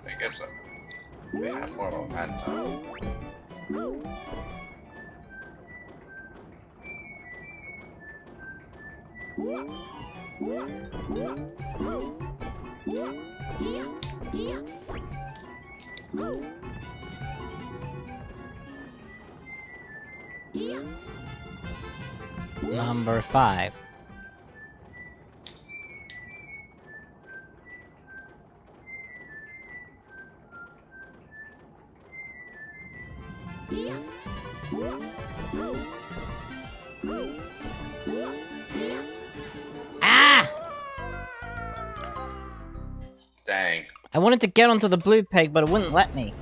It gives a half model and
Number 5. Ah!
dang.
I wanted to get onto the blue peg, but it wouldn't let me.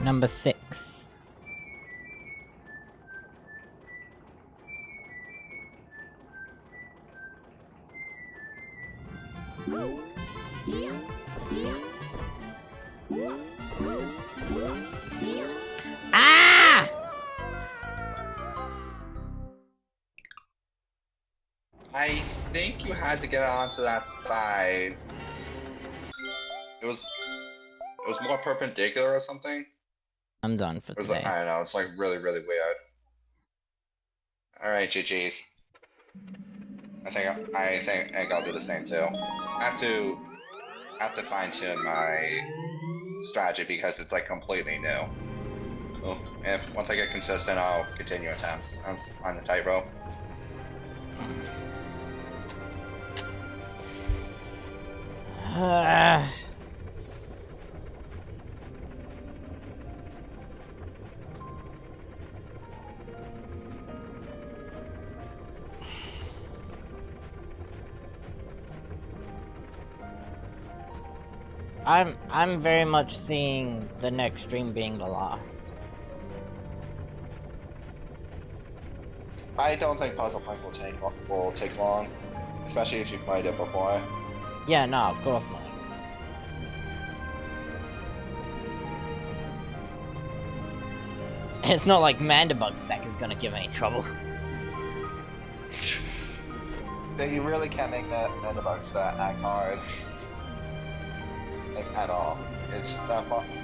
Number 6. Ah!
I think you had to get onto that side. It was more perpendicular or something.
I'm done for
It was
today.
like, I don't know, it's like really weird. Alright, GG's. I think I'll do the same too. I have to fine tune my strategy because it's like completely new. So once I get consistent, I'll continue attempts on the tightrope.
I'm very much seeing the next stream being the last.
I don't think Puzzle Plank will take long, especially if you played it before.
Yeah, no, of course not. It's not like Mandibug Stack is gonna give any trouble.
You really can't make that Mandibug Stack act hard. Like, at all. It's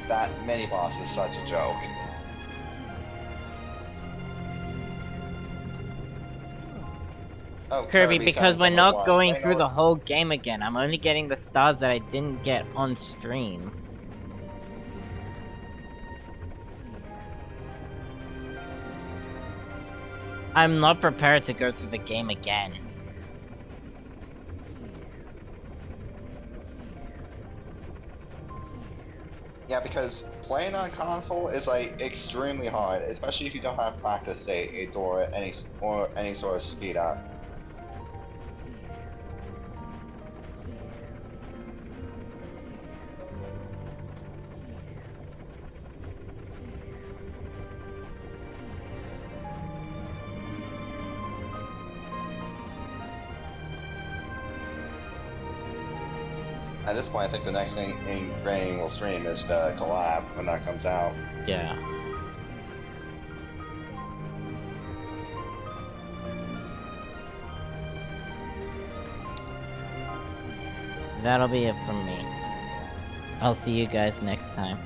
that mini boss is such a joke. Oh,
Kirby, because
says
we're
number
not
1.
going
I
through
know
the whole game again. I'm only getting the stars that I didn't get on stream. I'm not prepared to go through the game again.
Yeah, because playing on console is like extremely hard, especially if you don't have practice state or any sort of speed up. At this point, I think the next thing Granny will stream is the collab when that comes out.
Yeah. That'll be it from me. I'll see you guys next time.